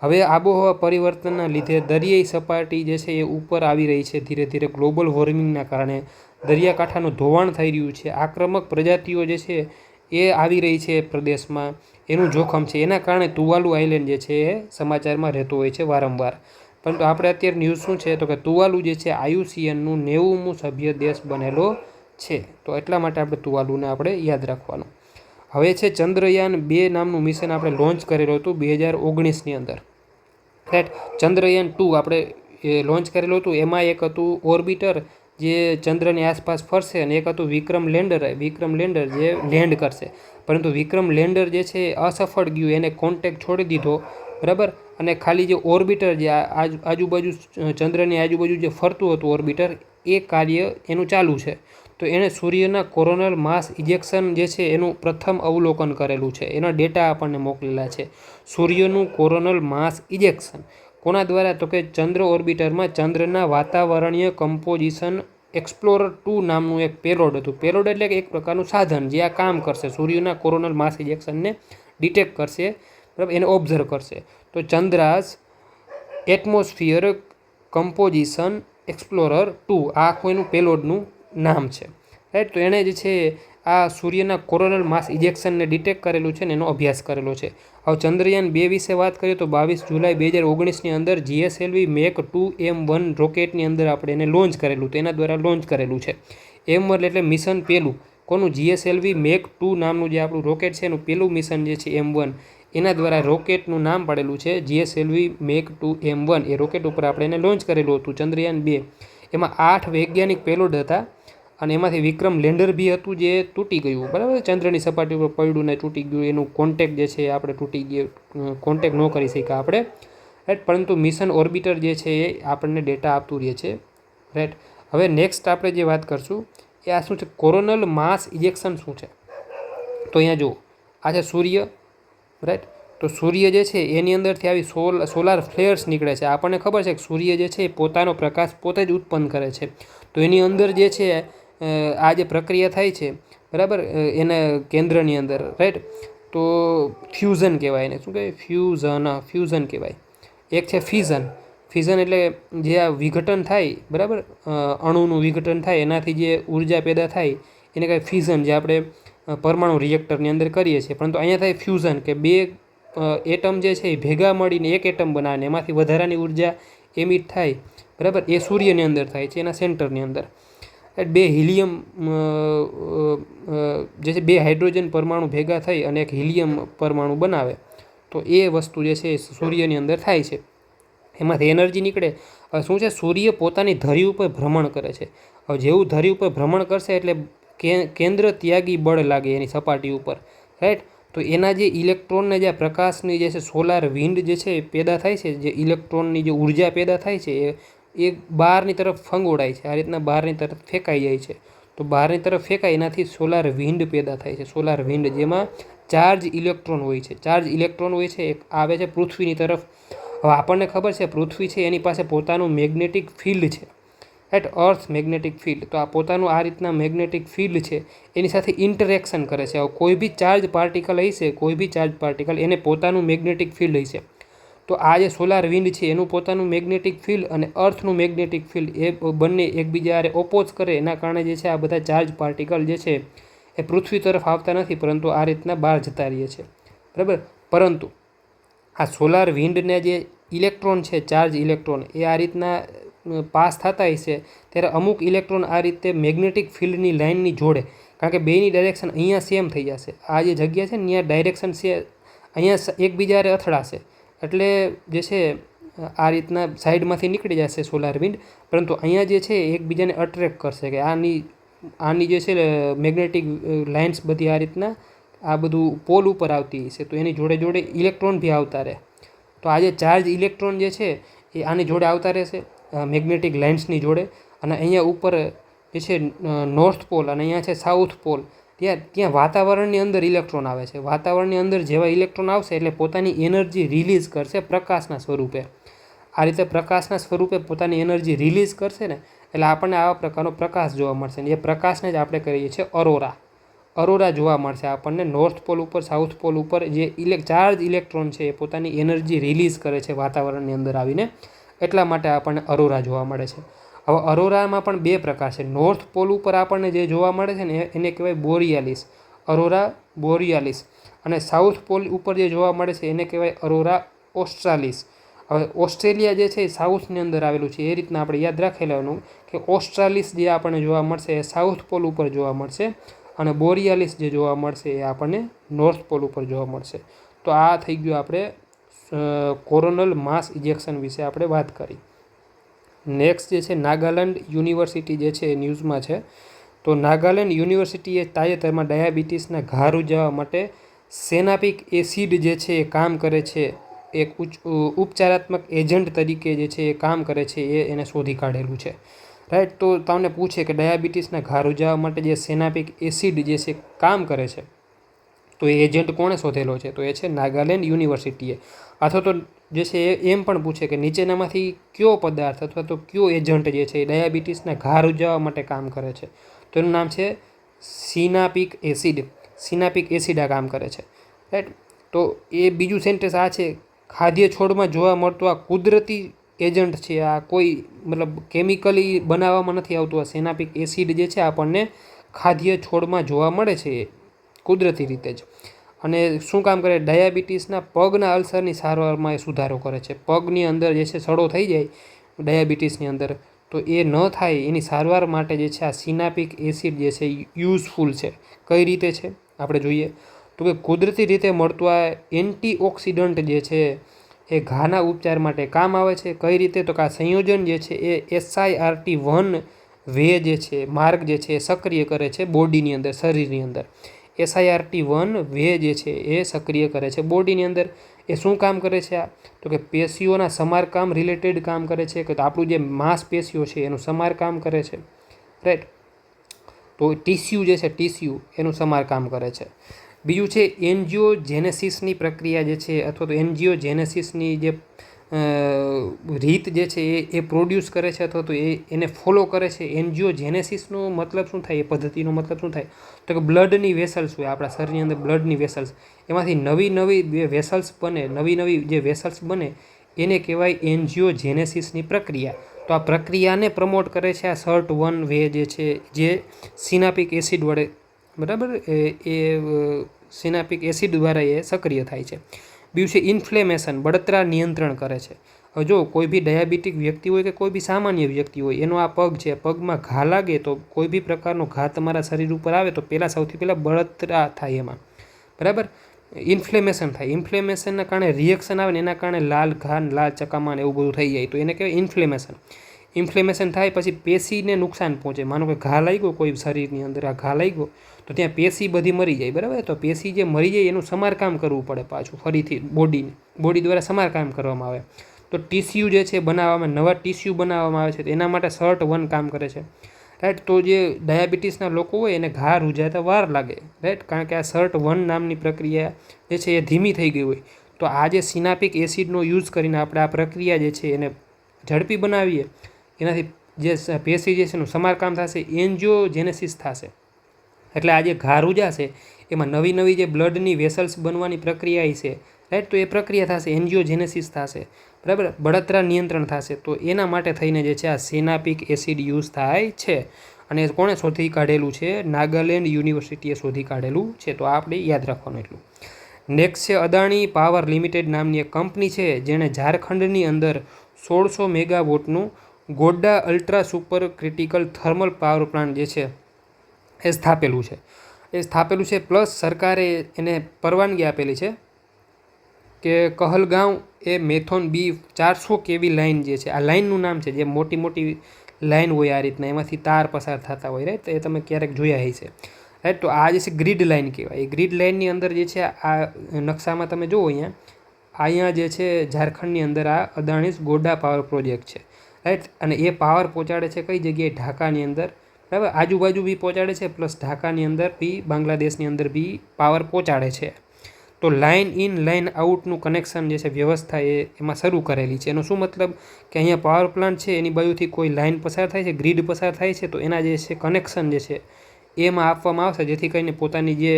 હવે આબોહવા પરિવર્તનના લીધે દરિયાઈ સપાટી જે છે એ ઉપર આવી રહી છે ધીરે ધીરે। ગ્લોબલ વોર્મિંગના કારણે દરિયાકાંઠાનું ધોવાણ થઈ રહ્યું છે, આક્રમક પ્રજાતિઓ જે છે એ આવી રહી છે પ્રદેશમાં, એનું જોખમ છે। એના કારણે તુવાલુ આઇલેન્ડ જે છે એ સમાચારમાં રહેતો હોય છે વારંવાર। પરંતુ આપણે અત્યારે ન્યૂઝ શું છે તો કે તુવાલુ જે છે IUCNનું 90મું સભ્ય દેશ બનેલો છે। તો એટલા માટે આપણે તુવાલુને આપણે યાદ રાખવાનું। હવે છે ચંદ્રયાન 2 નામનું મિશન આપણે લોન્ચ કરેલું હતું 2019ની અંદર, રાઈટ। ચંદ્રયાન 2 આપણે લોન્ચ કરેલું હતું। એમાં એક હતું ઓર્બિટર જે ચંદ્રની આસપાસ ફરશે, અને એક હતું વિક્રમ લેન્ડર જે લેન્ડ કરશે। પરંતુ વિક્રમ લેન્ડર જે છે એ અસફળ ગયું, એને કોન્ટેક્ટ છોડી દીધો, બરાબર। અને ખાલી જે ઓર્બિટર જે આજુબાજુ ચંદ્રની આજુબાજુ જે ફરતું હતું ઓર્બિટર, એ કાર્ય એનું ચાલુ છે। તો એણે સૂર્યના કોરોનલ માસ ઇજેક્શન જે છે એનું પ્રથમ અવલોકન કરેલું છે, એના ડેટા આપણને મોકલેલા છે। સૂર્યનું કોરોનલ માસ ઇજેક્શન કોના દ્વારા તો કે ચંદ્ર ઓર્બિટરમાં ચંદ્રના વાતાવરણીય કમ્પોઝિશન એક્સપ્લોરર 2 નામનું એક પેલોડ હતું। પેલોડ એટલે કે એક પ્રકારનું સાધન જે આ કામ કરશે, સૂર્યના કોરોનલ માસ ઇજેક્શનને ડિટેક્ટ કરશે, બરાબર, એને ઓબ્ઝર્વ કરશે। તો ચંદ્રાસ એટમોસ્ફિયર કમ્પોઝિશન એક્સપ્લોરર 2 આ આખું એનું પેલોડનું નામ છે, રાઈટ। તો એણે જે છે આ સૂર્યના કોરોનલ માસ ઇજેક્શનને ડિટેક્ટ કરેલું છે ને એનો અભ્યાસ કરેલો છે। હવે ચંદ્રયાન 2 વિશે વાત કરીએ તો 22 જુલાઈ 2019ની અંદર GSLV Mk2M1 રોકેટની અંદર આપણે એને લોન્ચ કરેલું, તો એના દ્વારા લોન્ચ કરેલું છે। M1 એટલે મિશન પહેલું કોનું, GSLV Mk2 નામનું જે આપણું રોકેટ છે એનું પહેલું મિશન જે છે M1, એના દ્વારા રોકેટનું નામ પડેલું છે GSLV Mk2M1। એ રોકેટ ઉપર આપણે એને લોન્ચ કરેલું હતું ચંદ્રયાન 2। એમાં 8 વૈજ્ઞાનિક પેલોડ હતા, અને એમાંથી વિક્રમ લેન્ડર બી હતું જે તૂટી ગયું, બરાબર, ચંદ્રની સપાટી ઉપર પડ્યું ને તૂટી ગયું, એનું કોન્ટેક્ટ જે છે આપણે તૂટી ગયું, કોન્ટેક્ટ ન કરી શક્યા આપણે, રાઈટ। પરંતુ મિશન ઓર્બિટર જે છે એ આપણને ડેટા આપતું રહે છે, રાઈટ। હવે નેક્સ્ટ આપણે જે વાત કરશું એ આ શું છે, કોરોનલ માસ ઇજેક્શન શું છે। તો અહીંયા જુઓ, આ છે સૂર્ય, રાઈટ। તો સૂર્ય જે છે એની અંદરથી આવી સોલાર ફ્લેયર્સ નીકળે છે। આપણને ખબર છે કે સૂર્ય જે છે એ પોતાનો પ્રકાશ પોતે જ ઉત્પન્ન કરે છે। તો એની અંદર જે છે આ જે પ્રક્રિયા થાય છે, બરાબર, એના કેન્દ્રની અંદર, રાઈટ। તો ફ્યુઝન કહેવાય એને, શું કહેવાય, ફ્યુઝન કહેવાય। એક છે ફિઝન એટલે જે આ વિઘટન થાય, બરાબર, અણુનું વિઘટન થાય, એનાથી જે ઉર્જા પેદા થાય એને કહેવાય ફિઝન, જે આપણે પરમાણુ રિએક્ટરની અંદર કરીએ છીએ। પરંતુ અહીંયા થાય ફ્યુઝન, કે બે એટમ જે છે એ ભેગા મળીને એક એટમ બનાવે, એમાંથી વધારાની ઉર્જા એમિટ થાય, બરાબર, એ સૂર્યની અંદર થાય છે, એના સેન્ટરની અંદર। બે હિલિયમ જે છે, બે હાઇડ્રોજન પરમાણુ ભેગા થઈ અને એક હિલિયમ પરમાણુ બનાવે, તો એ વસ્તુ જે છે એ સૂર્યની અંદર થાય છે, એમાંથી એનર્જી નીકળે। હવે શું છે, સૂર્ય પોતાની ધરી ઉપર ભ્રમણ કરે છે। હવે જેવું ધરી ઉપર ભ્રમણ કરશે એટલે કેન્દ્ર ત્યાગી બળ લાગે એની સપાટી ઉપર, રાઈટ। તો એના જે ઇલેક્ટ્રોનને જે પ્રકાશની જે છે સોલાર વિન્ડ જે છે એ પેદા થાય છે, જે ઇલેક્ટ્રોનની જે ઉર્જા પેદા થાય છે એ બહારની તરફ ફંગોળાય છે, આ રીતના બહારની તરફ ફેંકાઈ જાય છે। તો બહારની તરફ ફેંકાય એનાથી સોલાર વિન્ડ પેદા થાય છે, સોલાર વિન્ડ, જેમાં ચાર્જ ઇલેક્ટ્રોન હોય છે। ચાર્જ ઇલેક્ટ્રોન હોય છે એક આવે છે પૃથ્વીની તરફ। હવે આપણને ખબર છે પૃથ્વી છે એની પાસે પોતાનું મેગ્નેટિક ફિલ્ડ છે, રાઈટ, અર્થ મેગ્નેટિક ફિલ્ડ। તો આ પોતાનું આ રીતના મેગ્નેટિક ફિલ્ડ છે એની સાથે ઇન્ટરેક્શન કરે છે। હવે કોઈ બી ચાર્જ પાર્ટિકલ હશે, કોઈ બી ચાર્જ પાર્ટિકલ, એને પોતાનું મેગ્નેટિક ફિલ્ડ હશે। તો આ જે સોલાર વિન્ડ છે એનું પોતાનું મેગ્નેટિક ફિલ્ડ અને અર્થનું મેગ્નેટિક ફિલ્ડ એ બંને એકબીજા ઓપોઝ કરે, એના કારણે જે છે આ બધા ચાર્જ પાર્ટિકલ જે છે એ પૃથ્વી તરફ આવતા નથી, પરંતુ આ રીતના બહાર જતા રહીએ છે, બરાબર। પરંતુ આ સોલાર વિન્ડને જે ઇલેક્ટ્રોન છે, ચાર્જ ઇલેક્ટ્રોન, એ આ રીતના પાસ થતા હશે ત્યારે અમુક ઇલેક્ટ્રોન આ રીતે મેગ્નેટિક ફિલ્ડની લાઇનની જોડે, કારણ કે બેની ડાયરેક્શન અહીંયા સેમ થઈ જશે. આ જે જગ્યા છે ને અહીંયા ડાયરેક્શન છે અહીંયા એકબીજાને અથડાશે, એટલે જે છે આ રીતના સાઈડમાંથી નીકળી જશે સોલાર વિન્ડ, પરંતુ અહીંયા જે છે એકબીજાને અટ્રેક્ટ કરશે કે આની જે છે મેગ્નેટિક લાઇન્સ બધી આ રીતના આ બધું પોલ ઉપર આવતી છે, તો એની જોડે જોડે ઇલેક્ટ્રોન બી આવતા રહે. તો આ જે ચાર્જ ઇલેક્ટ્રોન જે છે એ આની જોડે આવતા રહેશે મેગ્નેટિક લાઇન્સની જોડે, અને અહીંયા ઉપર જે છે નોર્થ પોલ અને અહીંયા છે સાઉથ પોલ, ત્યાં વાતાવરણની અંદર ઇલેક્ટ્રોન આવે છે. વાતાવરણની અંદર જેવા ઇલેક્ટ્રોન આવશે એટલે પોતાની એનર્જી રિલીઝ કરશે પ્રકાશના સ્વરૂપે. આ રીતે પ્રકાશના સ્વરૂપે પોતાની એનર્જી રિલીઝ કરશે ને એટલે આપણને આવા પ્રકારનો પ્રકાશ જોવા મળશે. ને એ પ્રકાશને જ આપણે કહીએ છીએ અરોરા જોવા મળશે આપણને. નોર્થ પોલ ઉપર સાઉથ પોલ ઉપર જે ચાર્જ ઇલેક્ટ્રોન છે એ પોતાની એનર્જી રિલીઝ કરે છે વાતાવરણની અંદર આવીને, એટલા માટે આપણને અરોરા જોવા મળે છે. હવે અરોરામાં પણ બે પ્રકાર છે. નોર્થ પોલ ઉપર આપણને જે જોવા મળે છે ને એને કહેવાય બોરિયાલિસ, અરોરા બોરિયાલિસ, અને સાઉથ પોલ ઉપર જે જોવા મળે છે એને કહેવાય અરોરા ઓસ્ટ્રાલિસ. હવે ઓસ્ટ્રેલિયા જે છે એ સાઉથની અંદર આવેલું છે, એ રીતના આપણે યાદ રાખી લેવાનું કે ઓસ્ટ્રાલિસ જે આપણને જોવા મળશે એ સાઉથ પોલ ઉપર જોવા મળશે, અને બોરિયાલિસ જે જોવા મળશે એ આપણને નોર્થ પોલ ઉપર જોવા મળશે. તો આ થઈ ગયું આપણે કોરોનલ માસ ઇજેક્શન વિશે આપણે વાત કરી. નેક્સ્ટ જે છે નાગાલેન્ડ યુનિવર્સિટી જે છે એ ન્યૂઝમાં છે. તો નાગાલેન્ડ યુનિવર્સિટીએ તાજેતરમાં ડાયાબિટીસના ઘા રૂઝાવવા માટે સેનાપિક એસિડ જે છે એ કામ કરે છે, એક ઉપચારાત્મક એજન્ટ તરીકે જે છે એ કામ કરે છે, એને શોધી કાઢેલું છે. રાઈટ. તો તમને પૂછે કે ડાયાબિટીસના ઘા રૂઝાવવા માટે જે સેનાપિક એસિડ જે છે કામ કરે છે, તો એ એજન્ટ કોણે શોધેલો છે? તો એ છે નાગાલેન્ડ યુનિવર્સિટીએ. અથવા તો જે છે એ એમ પણ પૂછે કે નીચેનામાંથી કયો પદાર્થ અથવા તો કયો એજન્ટ જે છે એ ડાયાબિટીસના ઘા રૂઝાવવા માટે કામ કરે છે? તો એનું નામ છે સિનાપિક એસિડ. સિનાપિક એસિડ આ કામ કરે છે. રાઈટ. તો એ બીજું સેન્ટેન્સ આ છે, ખાદ્ય છોડમાં જોવા મળતું આ કુદરતી એજન્ટ છે, આ કોઈ મતલબ કેમિકલી બનાવવામાં નથી આવતું. આ સેનાપિક એસિડ જે છે આપણને ખાદ્ય છોડમાં જોવા મળે છે કુદરતી રીતે જ. અને શું કામ કરે? ડાયાબિટીસના પગના અલ્સરની સારવારમાં એ સુધારો કરે છે. પગની અંદર જે છે સડો થઈ જાય ડાયાબિટીસની અંદર, તો એ ન થાય એની સારવાર માટે જે છે આ સિનાપિક એસિડ જે છે યુઝફુલ છે. કઈ રીતે છે આપણે જોઈએ તો કે કુદરતી રીતે મળતું આ એન્ટીઓક્સિડન્ટ જે છે એ ઘાના ઉપચાર માટે કામ આવે છે. કઈ રીતે? તો કે આ સંયોજન જે છે એ SIRT1 વે જે છે માર્ગ જે છે એ સક્રિય કરે છે બોડીની અંદર, શરીરની અંદર. SIRT1 વે જે છે એ સક્રિય કરે છે બોડીની અંદર. એ શું કામ કરે છે? આ તો કે પેશીઓના સમારકામ રિલેટેડ કામ કરે છે, કે આપણું જે માંસપેશીઓ છે એનું સમારકામ કરે છે. રાઈટ. તો ટીસ્યુ જે છે ટીસ્યુ એનું સમારકામ કરે છે. બીજું છે એન્જિયોજેનેસિસની પ્રક્રિયા જે છે, અથવા તો એન્જિયોજેનેસિસની જે રીત જે છે એ પ્રોડ્યુસ કરે છે અથવા તો એને ફોલો કરે છે. એન્જિયોજેનેસિસનો મતલબ શું થાય? એ પદ્ધતિનો મતલબ શું થાય? તો કે બ્લડની વેસલ્સ હોય આપણા શરીરની અંદર, બ્લડની વેસલ્સ, એમાંથી નવી વેસલ્સ બને, નવી જે વેસલ્સ બને એને કહેવાય એન્જિયોજેનેસિસની પ્રક્રિયા. તો આ પ્રક્રિયાને પ્રમોટ કરે છે આ SIRT1 વે જે છે, જે સિનાપિક એસિડ વડે, બરાબર, એ સિનાપિક એસિડ દ્વારા એ સક્રિય થાય છે. બીજું છે ઇન્ફ્લેમેશન, બળતરા નિયંત્રણ કરે છે. હવે જો કોઈ બી ડાયાબિટીક વ્યક્તિ હોય કે કોઈ બી સામાન્ય વ્યક્તિ હોય, એનો આ પગ છે, પગમાં ઘા લાગે, તો કોઈ બી પ્રકારનો ઘા તમારા શરીર ઉપર આવે તો સૌથી પહેલાં બળતરા થાય એમાં, બરાબર, ઇન્ફ્લેમેશન થાય. ઇન્ફ્લેમેશનના કારણે રિએક્શન આવે ને એના કારણે લાલ ઘા, લાલ ચકામાં એવું બધું થઈ જાય, તો એને કહેવાય ઇન્ફ્લેમેશન. ઇન્ફ્લેમેશન થાય પછી પેશીને નુકસાન પહોંચે. માનો કે ઘા લાગ્યો કોઈ શરીરની અંદર, આ ઘા લાગ્યો તો ત્યાં પેશી બધી મરી જાય, બરાબર. તો પેશી જે મરી જાય એનું સમારકામ કરવું પડે પાછું ફરીથી બોડી દ્વારા સમારકામ કરવામાં આવે. તો ટીસ્યુ જે છે બનાવવામાં, નવા ટીસ્યુ બનાવવામાં આવે છે, તો એના માટે SIRT1 કામ કરે છે. રાઈટ. તો જે ડાયાબિટીસના લોકો હોય એને ઘા રૂઝાતા વાર લાગે, રાઈટ, કારણ કે આ SIRT1 નામની પ્રક્રિયા જે છે એ ધીમી થઈ ગઈ હોય. તો આ જે સિનાપિક એસિડનો યુઝ કરીને આપણે આ પ્રક્રિયા જે છે એને ઝડપી બનાવીએ, એનાથી જે પેશી જે છે એનું સમારકામ થશે, એન્જિયોજેનેસિસ થશે. એટલે આ જે ઘા રૂઝાશે એમાં નવી જે બ્લડની વેસલ્સ બનવાની પ્રક્રિયા છે, રાઈટ, તો એ પ્રક્રિયા થશે, એન્જિયોજેનેસિસ થશે, બરાબર, બળતરા નિયંત્રણ થશે. તો એના માટે થઈને જે છે આ સિનાપિક એસિડ યુઝ થાય છે. અને કોણે શોધી કાઢેલું છે? નાગાલેન્ડ યુનિવર્સિટીએ શોધી કાઢેલું છે. તો આપણે યાદ રાખવાનું એટલું. નેક્સ્ટ છે અદાણી પાવર લિમિટેડ નામની એક કંપની છે, જેણે ઝારખંડની અંદર 1600 મેગાવોટનું Godda ultra super critical thermal power plant જે છે એ સ્થાપેલું છે પ્લસ સરકારે એને પરવાનગી આપેલી છે કે કહલગાંવ એ મેથોન બી 400 કેવી લાઇન જે છે, આ લાઇનનું નામ છે, જે મોટી મોટી લાઇન હોય આ રીતના, એમાંથી તાર પસાર થતા હોય, રાઈટ. એ તમે ક્યારેક જોયા હશે, રાઈટ. તો આ જે છે ગ્રીડ લાઇન કહેવાય. એ ગ્રીડ લાઇનની અંદર જે છે આ નકશામાં તમે જુઓ અહીંયા જે છે ઝારખંડની અંદર આ અદાણીસ ગોડા પાવર પ્રોજેક્ટ છે, રાઈટ. અને એ પાવર પહોંચાડે છે કઈ જગ્યાએ? ઢાકાની અંદર, બરાબર. આજુબાજુ બી પહોંચાડે છે પ્લસ ઢાકાની અંદર બી, બાંગ્લાદેશની અંદર બી પાવર પહોંચાડે છે. તો લાઇન ઇન લાઇન આઉટનું કનેક્શન જે છે વ્યવસ્થા એમાં શરૂ કરેલી છે. એનો શું મતલબ કે અહીંયા પાવર પ્લાન્ટ છે એની બાજુથી કોઈ લાઇન પસાર થાય છે, ગ્રીડ પસાર થાય છે, તો એના જે છે કનેક્શન જે છે એમાં આપવામાં આવશે, જેથી કરીને પોતાની જે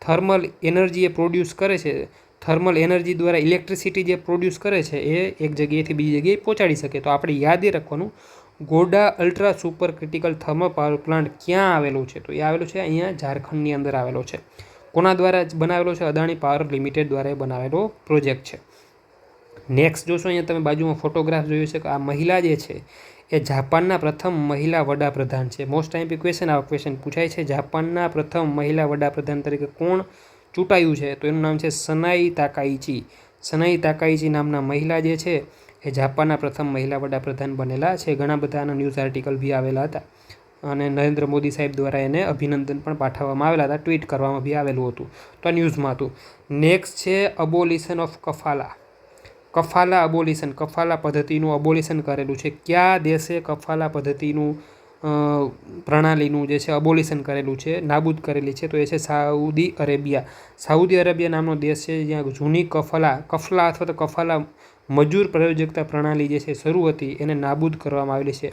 થર્મલ એનર્જી એ પ્રોડ્યુસ કરે છે, થર્મલ એનર્જી દ્વારા ઇલેક્ટ્રિસિટી જે પ્રોડ્યુસ કરે છે એ એક જગ્યાએથી બીજી જગ્યાએ પહોંચાડી શકે. તો આપણે યાદ એ રાખવાનું, Godda ultra super critical thermal power plant ક્યાં આવેલું છે? તો એ આવેલું છે અહીંયા ઝારખંડની અંદર આવેલો છે. કોના દ્વારા બનાવેલો છે? અદાણી પાવર લિમિટેડ દ્વારા બનાવેલો પ્રોજેક્ટ છે. નેક્સ્ટ જોશો અહીંયા તમે બાજુમાં ફોટોગ્રાફ જોયું છે કે આ મહિલા જે છે એ જાપાનના પ્રથમ મહિલા વડાપ્રધાન છે. મોસ્ટ ટાઈમ ક્વેશ્ચન આવા ક્વેશ્ચન પૂછાય છે. જાપાનના પ્રથમ મહિલા વડાપ્રધાન તરીકે કોણ ચૂંટાયું છે? તો એનું નામ છે સનાઈ તાકાઈચી. સનાઈ તાકાઈચી નામના મહિલા જે છે એ જાપાનના પ્રથમ મહિલા વડાપ્રધાન બનેલા છે. ઘણા બધા આના ન્યૂઝ આર્ટિકલ બી આવેલા હતા અને નરેન્દ્ર મોદી સાહેબ દ્વારા એને અભિનંદન પણ પાઠવવામાં આવેલા હતા, ટ્વીટ કરવામાં બી આવેલું હતું. તો આ ન્યૂઝમાં હતું. નેક્સ્ટ છે અબોલિશન ઓફ કફાલા. કફાલા અબોલિશન, કફાલા પદ્ધતિનું અબોલિશન કરેલું છે. કયા દેશે કફાલા પદ્ધતિનું પ્રણાલીનું જે છે અબોલિશન કરેલું છે, નાબૂદ કરેલી છે? તો એ છે સાઉદી અરેબિયા. સાઉદી અરેબિયા નામનો દેશ છે જ્યાં જૂની કફલા અથવા તો કફાલા મજૂર પ્રયોજકતા પ્રણાલી જે છે શરૂ હતી, એને નાબૂદ કરવામાં આવેલી છે.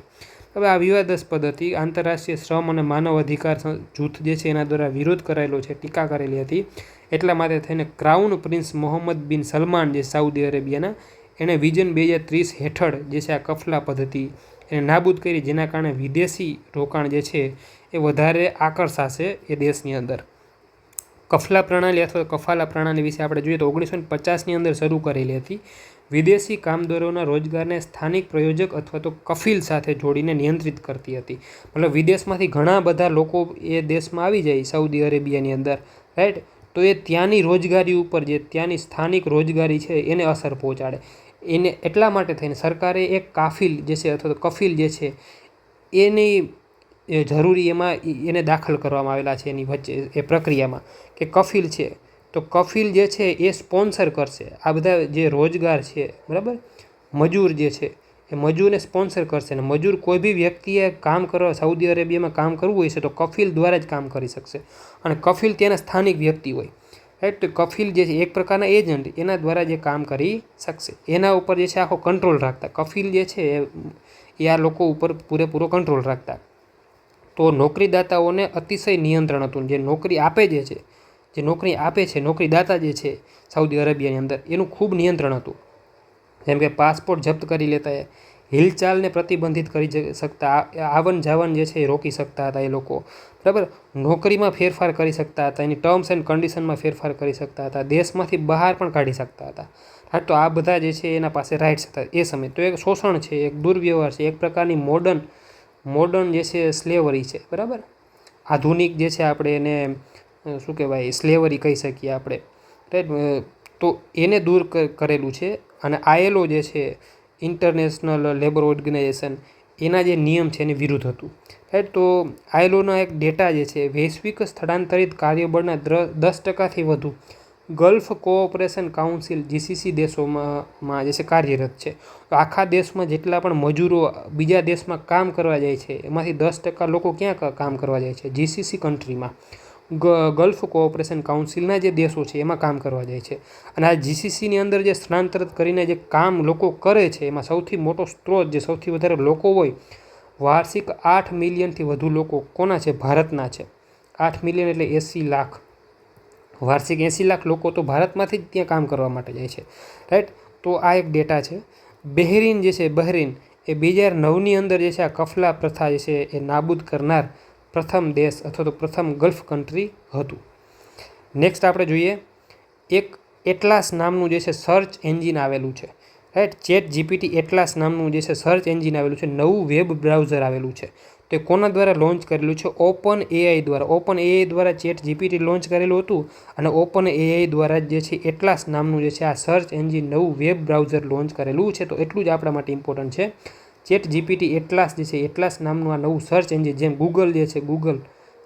હવે આ વિવાદાસ્પદ હતી. આંતરરાષ્ટ્રીય શ્રમ અને માનવ અધિકાર જૂથ જે છે એના દ્વારા વિરોધ કરાયેલો છે, ટીકા કરેલી હતી. એટલા માટે થઈને ક્રાઉન પ્રિન્સ મોહમ્મદ બિન સલમાન જે સાઉદી અરેબિયાના, એણે વિઝન 2030 હેઠળ જે છે આ કફલા પદ્ધતિ એને નાબૂદ કરી, જેના કારણે વિદેશી રોકાણ જે છે એ વધારે આકર્ષાશે એ દેશની અંદર. કફલા પ્રણાલી અથવા કફાલા પ્રણાલી વિશે આપણે જોઈએ તો 1950ની અંદર શરૂ કરેલી હતી. વિદેશી કામદારોના રોજગારને સ્થાનિક પ્રયોજક અથવા તો કફીલ સાથે જોડીને નિયંત્રિત કરતી હતી. મતલબ વિદેશમાંથી ઘણા બધા લોકો એ દેશમાં આવી જાય સાઉદી અરેબિયાની અંદર, રાઈટ. તો એ ત્યાંની રોજગારી ઉપર, જે ત્યાંની સ્થાનિક રોજગારી છે એને અસર પહોંચાડે. એને એટલા માટે થઈને સરકારે એક કાફિલ જે છે અથવા તો કફીલ જે છે એની જરૂરી એમાં એને દાખલ કરવામાં આવેલા છે એની વચ્ચે એ પ્રક્રિયામાં, કે કફીલ છે તો કફીલ જે છે એ સ્પોન્સર કરશે આ બધા જે રોજગાર છે, બરાબર. મજૂર જે છે એ મજૂરને સ્પોન્સર કરશે. અને મજૂર કોઈ બી વ્યક્તિએ કામ કરવા સાઉદી અરેબિયામાં કામ કરવું હોય છે તો કફીલ દ્વારા જ કામ કરી શકશે. અને કફીલ ત્યાંના સ્થાનિક વ્યક્તિ હોય, રાઈટ. તો કફીલ જે છે એક પ્રકારના એજન્ટ, એના દ્વારા જે કામ કરી શકશે. એના ઉપર જે છે આખો કંટ્રોલ રાખતા કફીલ જે છે એ આ લોકો ઉપર પૂરેપૂરો કંટ્રોલ રાખતા. તો નોકરીદાતાઓને અતિશય નિયંત્રણ હતું. જે નોકરી આપે છે નોકરીદાતા જે છે સાઉદી અરેબિયાની અંદર, એનું ખૂબ નિયંત્રણ હતું. જેમ કે પાસપોર્ટ જપ્ત કરી લેતા, હિલચાલને પ્રતિબંધિત કરી શકતા, આવન જાવન જે છે એ રોકી શકતા હતા એ લોકો, બરાબર. નોકરીમાં ફેરફાર કરી શકતા હતા, એની ટર્મ્સ એન્ડ કન્ડિશનમાં ફેરફાર કરી શકતા હતા, દેશમાંથી બહાર પણ કાઢી શકતા હતા. હા, તો આ બધા જે છે એના પાસે રાઇટ્સ હતા એ સમયે. તો એક શોષણ છે, એક દુર્વ્યવહાર છે, એક પ્રકારની મોડર્ન જે છે સ્લેવરી છે, બરાબર. આધુનિક જે છે આપણે એને શું કહેવાય, સ્લેવરી કહી શકીએ આપણે, રાઈટ. તો એને દૂર કરેલું છે. અને ILO જે છે ઇન્ટરનેશનલ લેબર ઓર્ગેનાઇઝેશન, એના જે નિયમ છે એની વિરુદ્ધ હતું, રાઈટ. તો ILOના એક ડેટા જે છે વૈશ્વિક સ્થળાંતરિત કાર્યબળના 10%થી વધુ ગલ્ફ કોઓપરેશન કાઉન્સિલ GCC દેશોમાં જે છે કાર્યરત છે. તો આખા દેશમાં જેટલા પણ મજૂરો બીજા દેશમાં કામ કરવા જાય છે એમાંથી 10% લોકો ક્યાં કામ કરવા જાય છે? GCC કન્ટ્રીમાં, ગલ્ફ કોઓપરેશન કાઉન્સિલના જે દેશો છે એમાં કામ કરવા જાય છે. અને આ GCCની અંદર જે સ્થળાંતરિત કરીને જે કામ લોકો કરે છે એમાં સૌથી મોટો સ્ત્રોત, જે સૌથી વધારે લોકો હોય, વાર્ષિક 8 મિલિયનથી વધુ લોકો કોના છે? ભારતના છે. 8 મિલિયન એટલે 80 લાખ. વાર્ષિક 80 લાખ લોકો તો ભારતમાંથી જ ત્યાં કામ કરવા માટે જાય છે, રાઈટ. તો આ એક ડેટા છે. બહેરીન જે છે, બહેરીન એ 2009ની અંદર જે છે આ કફલા પ્રથા જે છે એ નાબૂદ કરનાર પ્રથમ દેશ અથવા તો પ્રથમ ગલ્ફ કન્ટ્રી હતું. નેક્સ્ટ આપણે જોઈએ, એક એટલાસ નામનું જે છે સર્ચ એન્જિન આવેલું છે, રાઈટ. ChatGPT એટલાસ નામનું જે છે સર્ચ એન્જિન આવેલું છે, નવું વેબ બ્રાઉઝર આવેલું છે. તો તે કોના દ્વારા લોન્ચ કરેલું છે? ઓપન એઆઈ દ્વારા. ઓપન એઆઈ દ્વારા ચેટ જીપીટી લોન્ચ કરેલું હતું અને ઓપન એઆઈ દ્વારા જે છે એટલાસ નામનું જે છે આ સર્ચ એન્જિન નવું વેબ બ્રાઉઝર લોન્ચ કરેલું છે. તો એટલું જ આપણા માટે ઇમ્પોર્ટન્ટ છે. ચેટ જીપીટી એટલાસ જે છે એટલાસ નામનું આ નવું સર્ચ એન્જિન, જેમ ગૂગલ જે છે ગૂગલ,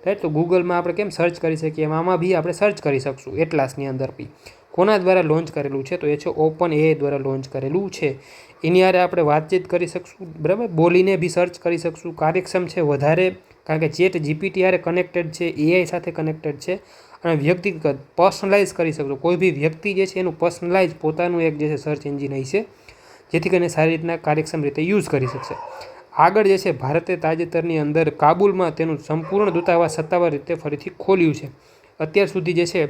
રાઈટ, તો ગૂગલમાં આપણે કેમ સર્ચ કરી શકીએ એમ આમાં બી આપણે સર્ચ કરી શકશું એટલાસની અંદર બી. કોના દ્વારા લોન્ચ કરેલું છે? તો એ છે ઓપન એઆઈ દ્વારા લોન્ચ કરેલું છે. એની હારે આપણે વાતચીત કરી શકશું, બરાબર, બોલીને બી સર્ચ કરી શકશું. કાર્યક્ષમ છે વધારે, કારણ કે ચેટ જીપીટી હારે કનેક્ટેડ છે, એઆઈ સાથે કનેક્ટેડ છે અને વ્યક્તિગત પર્સનલાઇઝ કરી શકશો. કોઈ બી વ્યક્તિ જે છે એનું પર્સનલાઇઝ પોતાનું એક જે છે સર્ચ એન્જિન હશે, જેથી કરીને સારી રીતના કાર્યક્ષમ રીતે યુઝ કરી શકશે. આગળ જે છે ભારતે તાજેતરની અંદર કાબુલમાં તેનું સંપૂર્ણ દૂતાવાસ સત્તાવાર રીતે ફરીથી ખોલ્યું છે. અત્યાર સુધી જે છે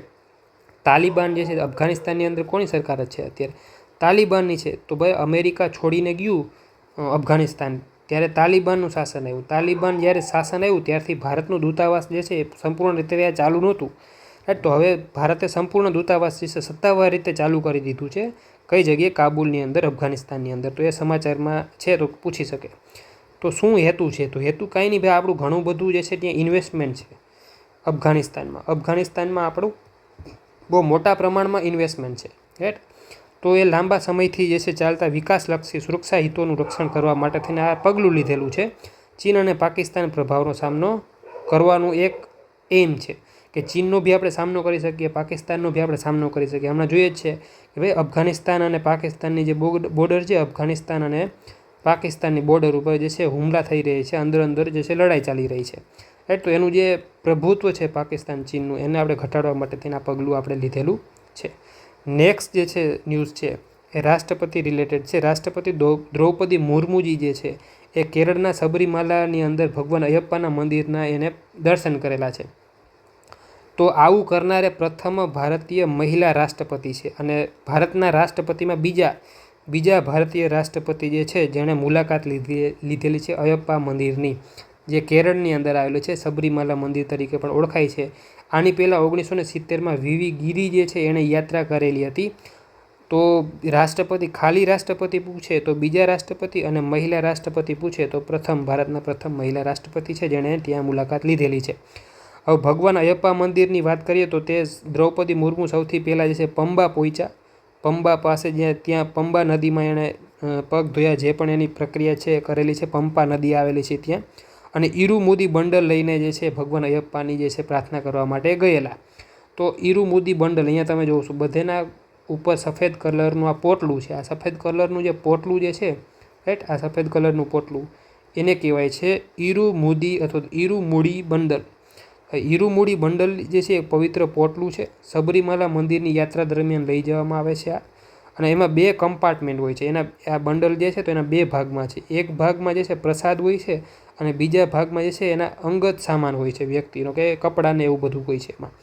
તાલિબાન જે છે અફઘાનિસ્તાનની અંદર કોની સરકાર જ છે અત્યારે? તાલિબાનની છે. તો ભાઈ અમેરિકા છોડીને ગયું અફઘાનિસ્તાન, ત્યારે તાલિબાનનું શાસન આવ્યું. તાલિબાન જ્યારે શાસન આવ્યું ત્યારથી ભારતનું દૂતાવાસ જે છે એ સંપૂર્ણ રીતે ત્યાં ચાલુ નહોતું, રાઈટ. તો હવે ભારતે સંપૂર્ણ દૂતાવાસ જે છે સત્તાવાર રીતે ચાલુ કરી દીધું છે. કઈ જગ્યાએ? કાબુલની અંદર, અફઘાનિસ્તાનની અંદર. તો એ સમાચારમાં છે તો પૂછી શકે. તો શું હેતુ છે? તો હેતુ કાંઈ નહીં ભાઈ, આપણું ઘણું બધું જે છે ત્યાં ઇન્વેસ્ટમેન્ટ છે અફઘાનિસ્તાનમાં. અફઘાનિસ્તાનમાં આપણું બહુ મોટા પ્રમાણમાં ઇન્વેસ્ટમેન્ટ છે, રાઈટ. તો એ લાંબા સમયથી જે છે ચાલતા વિકાસલક્ષી સુરક્ષા હિતોનું રક્ષણ કરવા માટે થઈને આ પગલું લીધેલું છે. ચીન અને પાકિસ્તાન પ્રભાવનો સામનો કરવાનું એક એમ છે કે ચીનનો બી આપણે સામનો કરી શકીએ, પાકિસ્તાનનો બી આપણે સામનો કરી શકીએ. હમણાં જોઈએ જ છે કે ભાઈ અફઘાનિસ્તાન અને પાકિસ્તાનની જે બોર્ડર છે, અફઘાનિસ્તાન અને પાકિસ્તાનની બોર્ડર ઉપર જે છે હુમલા થઈ રહી છે, અંદર જે છે લડાઈ ચાલી રહી છે, રાઈટ. તો એનું જે પ્રભુત્વ છે પાકિસ્તાન ચીનનું, એને આપણે ઘટાડવા માટે તેના પગલું આપણે લીધેલું છે. નેક્સ્ટ જે છે ન્યૂઝ છે એ રાષ્ટ્રપતિ રિલેટેડ છે. રાષ્ટ્રપતિ દ્રૌપદી મુર્મુજી જે છે એ કેરળના સબરીમાલાની અંદર ભગવાન અયપ્પાના મંદિરના એને દર્શન કરેલા છે. તો આવું કરનારે પ્રથમ ભારતીય મહિલા રાષ્ટ્રપતિ છે અને ભારતના રાષ્ટ્રપતિમાં બીજા ભારતીય રાષ્ટ્રપતિ જે છે જેણે મુલાકાત લીધેલી છે અયપ્પા મંદિરની, જે કેરળની અંદર આવેલું છે, સબરીમાલા મંદિર તરીકે પણ ઓળખાય છે. આની પહેલાં 1970માં વીવી ગિરી જે છે એણે યાત્રા કરેલી હતી. તો રાષ્ટ્રપતિ, ખાલી રાષ્ટ્રપતિ પૂછે તો બીજા રાષ્ટ્રપતિ અને મહિલા રાષ્ટ્રપતિ પૂછે તો ભારતના પ્રથમ મહિલા રાષ્ટ્રપતિ છે જેણે ત્યાં મુલાકાત લીધેલી છે. હવે ભગવાન અયપ્પા મંદિરની વાત કરીએ તો તે દ્રૌપદી મુર્મુ સૌથી પહેલાં જે છે પંબા પહોંચ્યા. પંબા પાસે ત્યાં પંબા નદીમાં એણે પગ ધોયા, જે પણ એની પ્રક્રિયા છે કરેલી છે. પંપા નદી આવેલી છે ત્યાં, અને ઈરુમુદી બંડલ લઈને જે છે ભગવાન અયપ્પાની જે છે પ્રાર્થના કરવા માટે ગયેલા. તો ઈરુમુદી બંડલ અહીંયા તમે જોવો છો, બધેના ઉપર સફેદ કલરનું આ પોટલું છે. આ સફેદ કલરનું જે પોટલું જે છે, રાઈટ, આ સફેદ કલરનું પોટલું એને કહેવાય છે ઈરુમુદી અથવા ઈરુમુડી બંડલ. ઈરુમુડી બંડલ જે છે એક પવિત્ર પોટલું છે, સબરીમાલા મંદિરની યાત્રા દરમિયાન લઈ જવામાં આવે છે આ. અને એમાં 2 કમ્પાર્ટમેન્ટ હોય છે. એના આ બંડલ જે છે તો એના 2 ભાગમાં છે. એક ભાગમાં જે છે પ્રસાદ હોય છે અને બીજા ભાગમાં જે છે એના અંગત સામાન હોય છે વ્યક્તિનો, કે કપડાને એવું બધું હોય છે એમાં.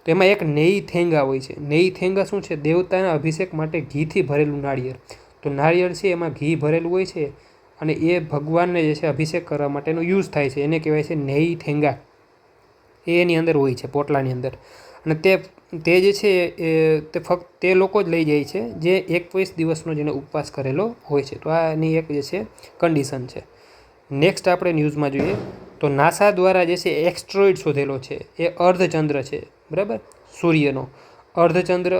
તો એમાં એક નેઈ થેંગા હોય છે. નેઈ થેંગા શું છે? દેવતાના અભિષેક માટે ઘીથી ભરેલું નાળિયેર. તો નાળિયેર છે એમાં ઘી ભરેલું હોય છે અને એ ભગવાનને જે છે અભિષેક કરવા માટેનો યુઝ થાય છે. એને કહેવાય છે નેઈ થેંગા. એની અંદર હોય છે પોટલાની અંદર. અને તે જે છે તે ફક્ત તે લોકો જ લઈ જાય છે જે 21 દિવસનો જેને ઉપવાસ કરેલો હોય છે. તો આની એક જે છે કન્ડિશન છે. નેક્સ્ટ આપણે ન્યૂઝમાં જોઈએ તો નાસા દ્વારા જે છે એસ્ટ્રોઇડ શોધેલો છે. એ અર્ધચંદ્ર છે, બરાબર, સૂર્યનો અર્ધચંદ્ર.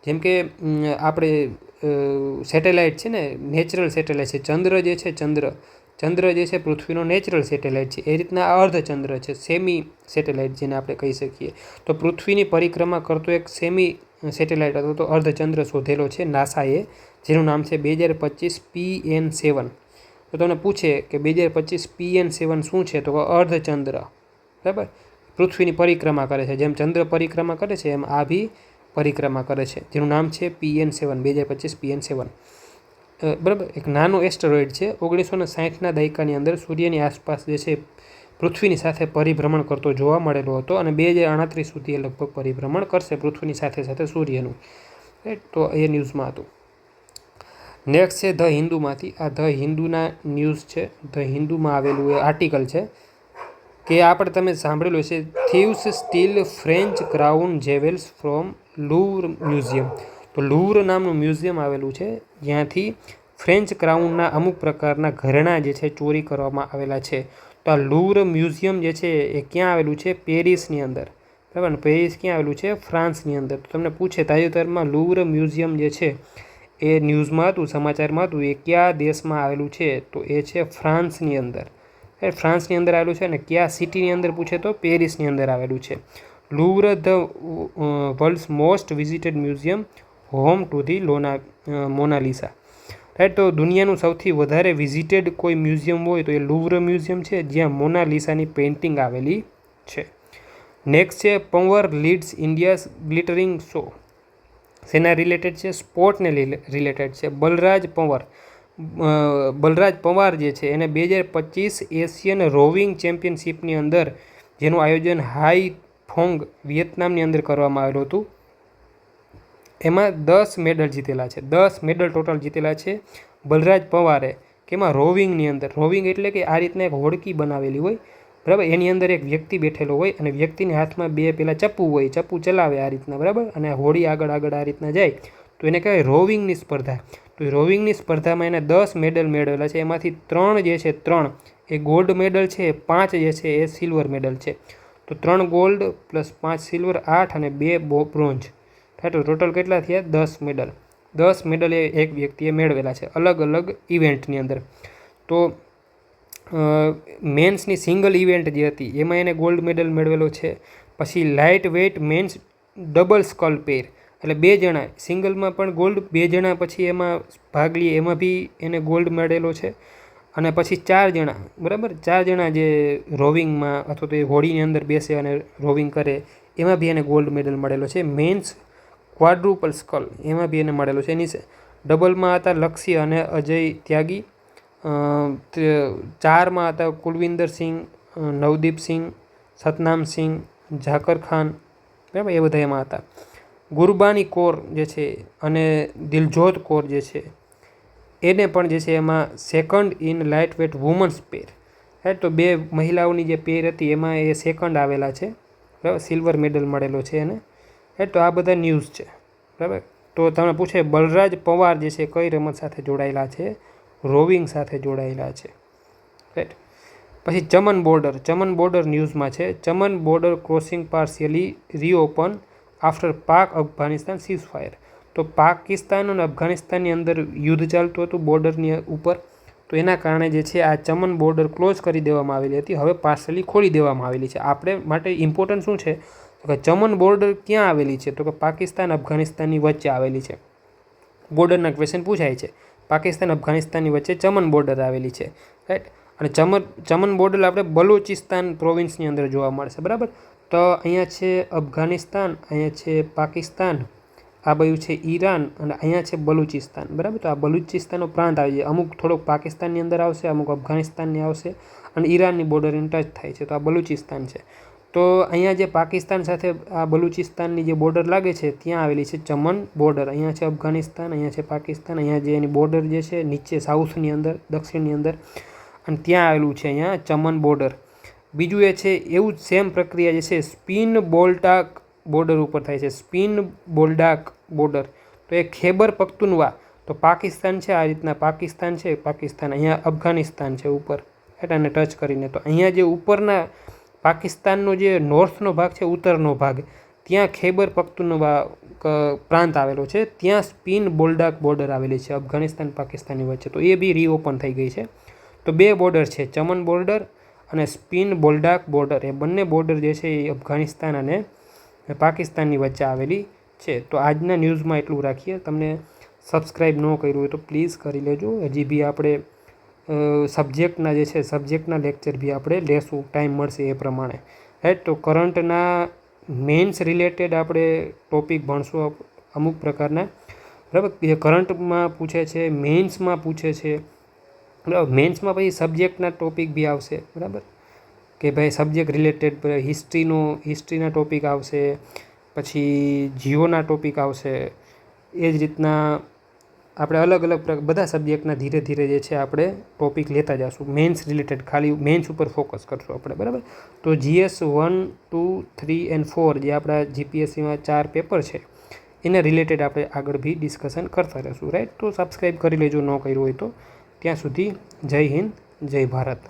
જેમ કે આપણે સેટેલાઇટ છે ને, નેચરલ સેટેલાઇટ છે. ચંદ્ર જે છે ચંદ્ર જે છે પૃથ્વીનો નેચરલ સેટેલાઇટ છે. એ રીતના આ અર્ધચંદ્ર છે, સેમી સેટેલાઇટ જેને આપણે કહી શકીએ. તો પૃથ્વીની પરિક્રમા કરતો એક સેમી સેટેલાઇટ હતો તો અર્ધચંદ્ર શોધેલો છે નાસાએ, જેનું નામ છે 2025 PN7. તો તમને પૂછે કે 2025 PN7 શું છે? તો અર્ધચંદ્ર, બરાબર, પૃથ્વીની પરિક્રમા કરે છે. જેમ ચંદ્ર પરિક્રમા કરે છે એમ આ બી પરિક્રમા કરે છે, જેનું નામ છે PN7, 2025 PN7. બરાબર, એક નાનો એસ્ટરોઇડ છે. 1960ના દાયકાની અંદર સૂર્યની આસપાસ જે છે પૃથ્વીની સાથે પરિભ્રમણ કરતો જોવા મળેલો હતો અને 2038 સુધી એ લગભગ પરિભ્રમણ કરશે પૃથ્વીની સાથે સૂર્યનું, રાઈટ. તો એ ન્યૂઝમાં હતું. નેક્સ્ટ છે ધ હિન્દુમાંથી. આ ધ હિન્દુના ન્યૂઝ છે. ધ હિન્દુમાં આવેલું એ આર્ટિકલ છે કે આપણે તમે સાંભળેલું છે, thieves steal French crown jewels from Louvre museum. તો લુવ્ર નામનું મ્યુઝિયમ આવેલું છે જ્યાંથી ફ્રેન્ચ ક્રાઉનના અમુક પ્રકારના ઘરેણાં જે છે ચોરી કરવામાં આવેલા છે. તો તો આ લુવ્ર મ્યુઝિયમ જે છે એ ક્યાં આવેલું છે? પેરિસની અંદર, બરાબર ને? પેરિસ ક્યાં આવેલું છે? ફ્રાન્સની અંદર. તો તમને પૂછે તાજેતરમાં લુવ્ર મ્યુઝિયમ જે છે એ ન્યૂઝમાં હતું, સમાચારમાં હતું, એ કયા દેશમાં આવેલું છે? તો એ છે ફ્રાન્સની અંદર. ફ્રાન્સની અંદર આવેલું છે. અને કયા સિટીની અંદર પૂછે તો પેરિસની અંદર આવેલું છે. Louvre the world's most visited museum, home to the Mona Lisa. Right. તો દુનિયાનું સૌથી વધારે વિઝિટેડ કોઈ મ્યુઝિયમ હોય તો એ લુવ્ર મ્યુઝિયમ છે, જ્યાં મોનાલિસાની પેઇન્ટિંગ આવેલી છે. નેક્સ્ટ છે પંવર લીડ્સ ઇન્ડિયાઝ ગ્લિટરિંગ શો. શેના રિલેટેડ છે? સ્પોર્ટને રિલેટેડ છે. બલરાજ પંવાર જે છે એને 2025 એશિયન રોવિંગ ચેમ્પિયનશિપની અંદર, જેનું આયોજન હાઈ ફોંગ વિયેતનામની અંદર કરવામાં આવેલું હતું, એમાં 10 મેડલ જીતેલા છે. 10 મેડલ ટોટલ જીતેલા છે બલરાજ પંવારે. કે એમાં રોવિંગની અંદર, રોવિંગ એટલે કે આ રીતના એક હોડકી બનાવેલી હોય, બરાબર, એની અંદર એક વ્યક્તિ બેઠેલો હોય અને વ્યક્તિની હાથમાં 2 પેલા ચપ્પુ હોય, ચપ્પુ ચલાવે આ રીતના, બરાબર, અને હોડી આગળ આ રીતના જાય તો એને કહેવાય રોવિંગની સ્પર્ધા. તો એ રોવિંગની સ્પર્ધામાં એને 10 મેડલ મેળવેલા છે. એમાંથી 3 જે છે 3 એ ગોલ્ડ મેડલ છે, 5 જે છે એ સિલ્વર મેડલ છે. તો 3 ગોલ્ડ પ્લસ 5 સિલ્વર 8 અને 2 બ્રોન્ઝ. તો ટોટલ કેટલા થયા? 10 મેડલ. 10 મેડલ એ એક વ્યક્તિએ મેળવેલા છે અલગ અલગ ઇવેન્ટની અંદર. તો મેન્સની સિંગલ ઇવેન્ટ જે હતી એમાં એને ગોલ્ડ મેડલ મેળવેલો છે. પછી lightweight men's double scull pair, એટલે 2 જણા સિંગલમાં પણ ગોલ્ડ, 2 જણા પછી એમાં ભાગ લઈએ એમાં બી એને ગોલ્ડ મેળવેલો છે. અને પછી 4 જણા, બરાબર, 4 જણા જે રોવિંગમાં અથવા તો એ હોડીની અંદર બેસે અને રોવિંગ કરે એમાં બી એને ગોલ્ડ મેડલ મળેલો છે. મેન્સ ક્વાડ્રુપલ સ્કલ એમાં બી એને મળેલો છે. એની ડબલમાં હતા લક્ષ્ય અને અજય ત્યાગી, 4માં હતા કુલવિંદર સિંહ, નવદીપ સિંહ, સતનામ સિંહ, ઝાકર ખાન, બરાબર, એ બધા એમાં હતા. ગુરબાની કૌર જે છે અને દિલજોત કૌર જે છે એને પણ જે છે એમાં second in light wet women's pair. Right. તો 2 મહિલાઓની જે પેર હતી એમાં એ સેકન્ડ આવેલા છે, બરાબર, સિલ્વર મેડલ મળેલો છે એને. રાઈટ. તો આ બધા ન્યૂઝ છે, બરાબર. તો તમને પૂછે બલરાજ પંવાર જે છે કઈ રમત સાથે જોડાયેલા છે? રોવિંગ સાથે જોડાયેલા છે. રાઈટ. પછી ચમન બોર્ડર. ચમન બોર્ડર ન્યૂઝમાં છે. Chaman border crossing partially reopen after પાક અફઘાનિસ્તાન સીઝફાયર. તો પાકિસ્તાન અને અફઘાનિસ્તાનની અંદર યુદ્ધ ચાલતું હતું બોર્ડરની ઉપર, તો એના કારણે જે છે આ ચમન બોર્ડર ક્લોઝ કરી દેવામાં આવેલી હતી, હવે પાર્શિયલી ખોલી દેવામાં આવેલી છે. આપણે માટે ઇમ્પોર્ટન્ટ શું છે તો કે ચમન બોર્ડર ક્યાં આવેલી છે? તો કે પાકિસ્તાન અફઘાનિસ્તાનની વચ્ચે આવેલી છે. બોર્ડરના ક્વેશ્ચન પૂછાય છે. પાકિસ્તાન અફઘાનિસ્તાનની વચ્ચે ચમન બોર્ડર આવેલી છે. રાઈટ. અને ચમન બોર્ડર આપણે બલુચિસ્તાન પ્રોવિન્સની અંદર જોવા મળશે, બરાબર. તો અહીંયા છે અફઘાનિસ્તાન, અહીંયા છે પાકિસ્તાન, આ બાજુ છે ઈરાન અને અહીંયા છે બલુચિસ્તાન, બરાબર. તો આ બલુચિસ્તાનનો પ્રાંત આવી જાય, અમુક થોડોક પાકિસ્તાનની અંદર આવશે, અમુક અફઘાનિસ્તાનની આવશે અને ઈરાનની બોર્ડર ટચ થાય છે, તો આ બલુચિસ્તાન છે. તો અહીંયા જે પાકિસ્તાન સાથે આ બલુચિસ્તાનની જે બોર્ડર લાગે છે ત્યાં આવેલી છે ચમન બોર્ડર. અહીંયા છે અફઘાનિસ્તાન, અહીંયા છે પાકિસ્તાન, અહીંયા જે એની બોર્ડર જે છે નીચે સાઉથની અંદર, દક્ષિણની અંદર, અને ત્યાં આવેલું છે અહીંયા ચમન બોર્ડર. બીજું એ છે એવું જ સેમ પ્રક્રિયા જે છે સ્પિન બોલ્ટાક બોર્ડર ઉપર થાય છે. સ્પિન બોલ્ડાક બોર્ડર તો એ ખૈબર પખ્તુનવા, તો પાકિસ્તાન છે આ રીતના, પાકિસ્તાન છે, પાકિસ્તાન, અહીંયા અફઘાનિસ્તાન છે ઉપર, એને ટચ કરીને. તો અહીંયા જે ઉપરના પાકિસ્તાનનો જે નોર્થનો ભાગ છે, ઉત્તરનો ભાગ, ત્યાં ખૈબર પખ્તુનવા પ્રાંત આવેલો છે, ત્યાં સ્પિન બોલ્ડાક બોર્ડર આવેલી છે અફઘાનિસ્તાન પાકિસ્તાનની વચ્ચે. તો એ બી રીઓપન થઈ ગઈ છે. તો 2 બોર્ડર છે, ચમન બોર્ડર અને સ્પિન બોલ્ડાક બોર્ડર. એ બંને બોર્ડર જે છે એ અફઘાનિસ્તાન અને પાકિસ્તાનની વચ્ચે આવેલી છે. તો આજના ન્યૂઝમાં એટલું રાખીએ. તમને સબસ્ક્રાઈબ ન કર્યું હોય તો પ્લીઝ કરી લેજો. હજી બી આપણે સબ્જેક્ટના જે છે સબ્જેક્ટના લેક્ચર બી આપણે લેશું, ટાઈમ મળશે એ પ્રમાણે. રાઈટ. તો કરંટના મેન્સ રિલેટેડ આપણે ટોપિક ભણશું અમુક પ્રકારના, બરાબર. એ કરંટમાં પૂછે છે, મેન્સમાં પૂછે છે, બરાબર. મેન્સમાં પછી સબ્જેક્ટના ટોપિક બી આવશે, બરાબર, કે ભાઈ સબ્જેક્ટ રિલેટેડ હિસ્ટ્રીના ટોપિક આવશે, પછી જીઓના ટોપિક આવશે. એ જ રીતના આપણે અલગ અલગ બધા સબ્જેક્ટના ધીરે ધીરે જે છે આપણે ટોપિક લેતા જઈશું. મેન્સ રિલેટેડ ખાલી મેન્સ ઉપર ફોકસ કરશું આપણે, બરાબર. તો GS 1, 2, 3 and 4 જે આપણા GPSCમાં 4 પેપર છે એના રિલેટેડ આપણે આગળ બી ડિસ્કશન કરતા રહીશું. રાઈટ. તો સબસ્ક્રાઈબ કરી લેજો ન કર્યું હોય તો. ત્યાં સુધી જય હિન્દ, જય ભારત.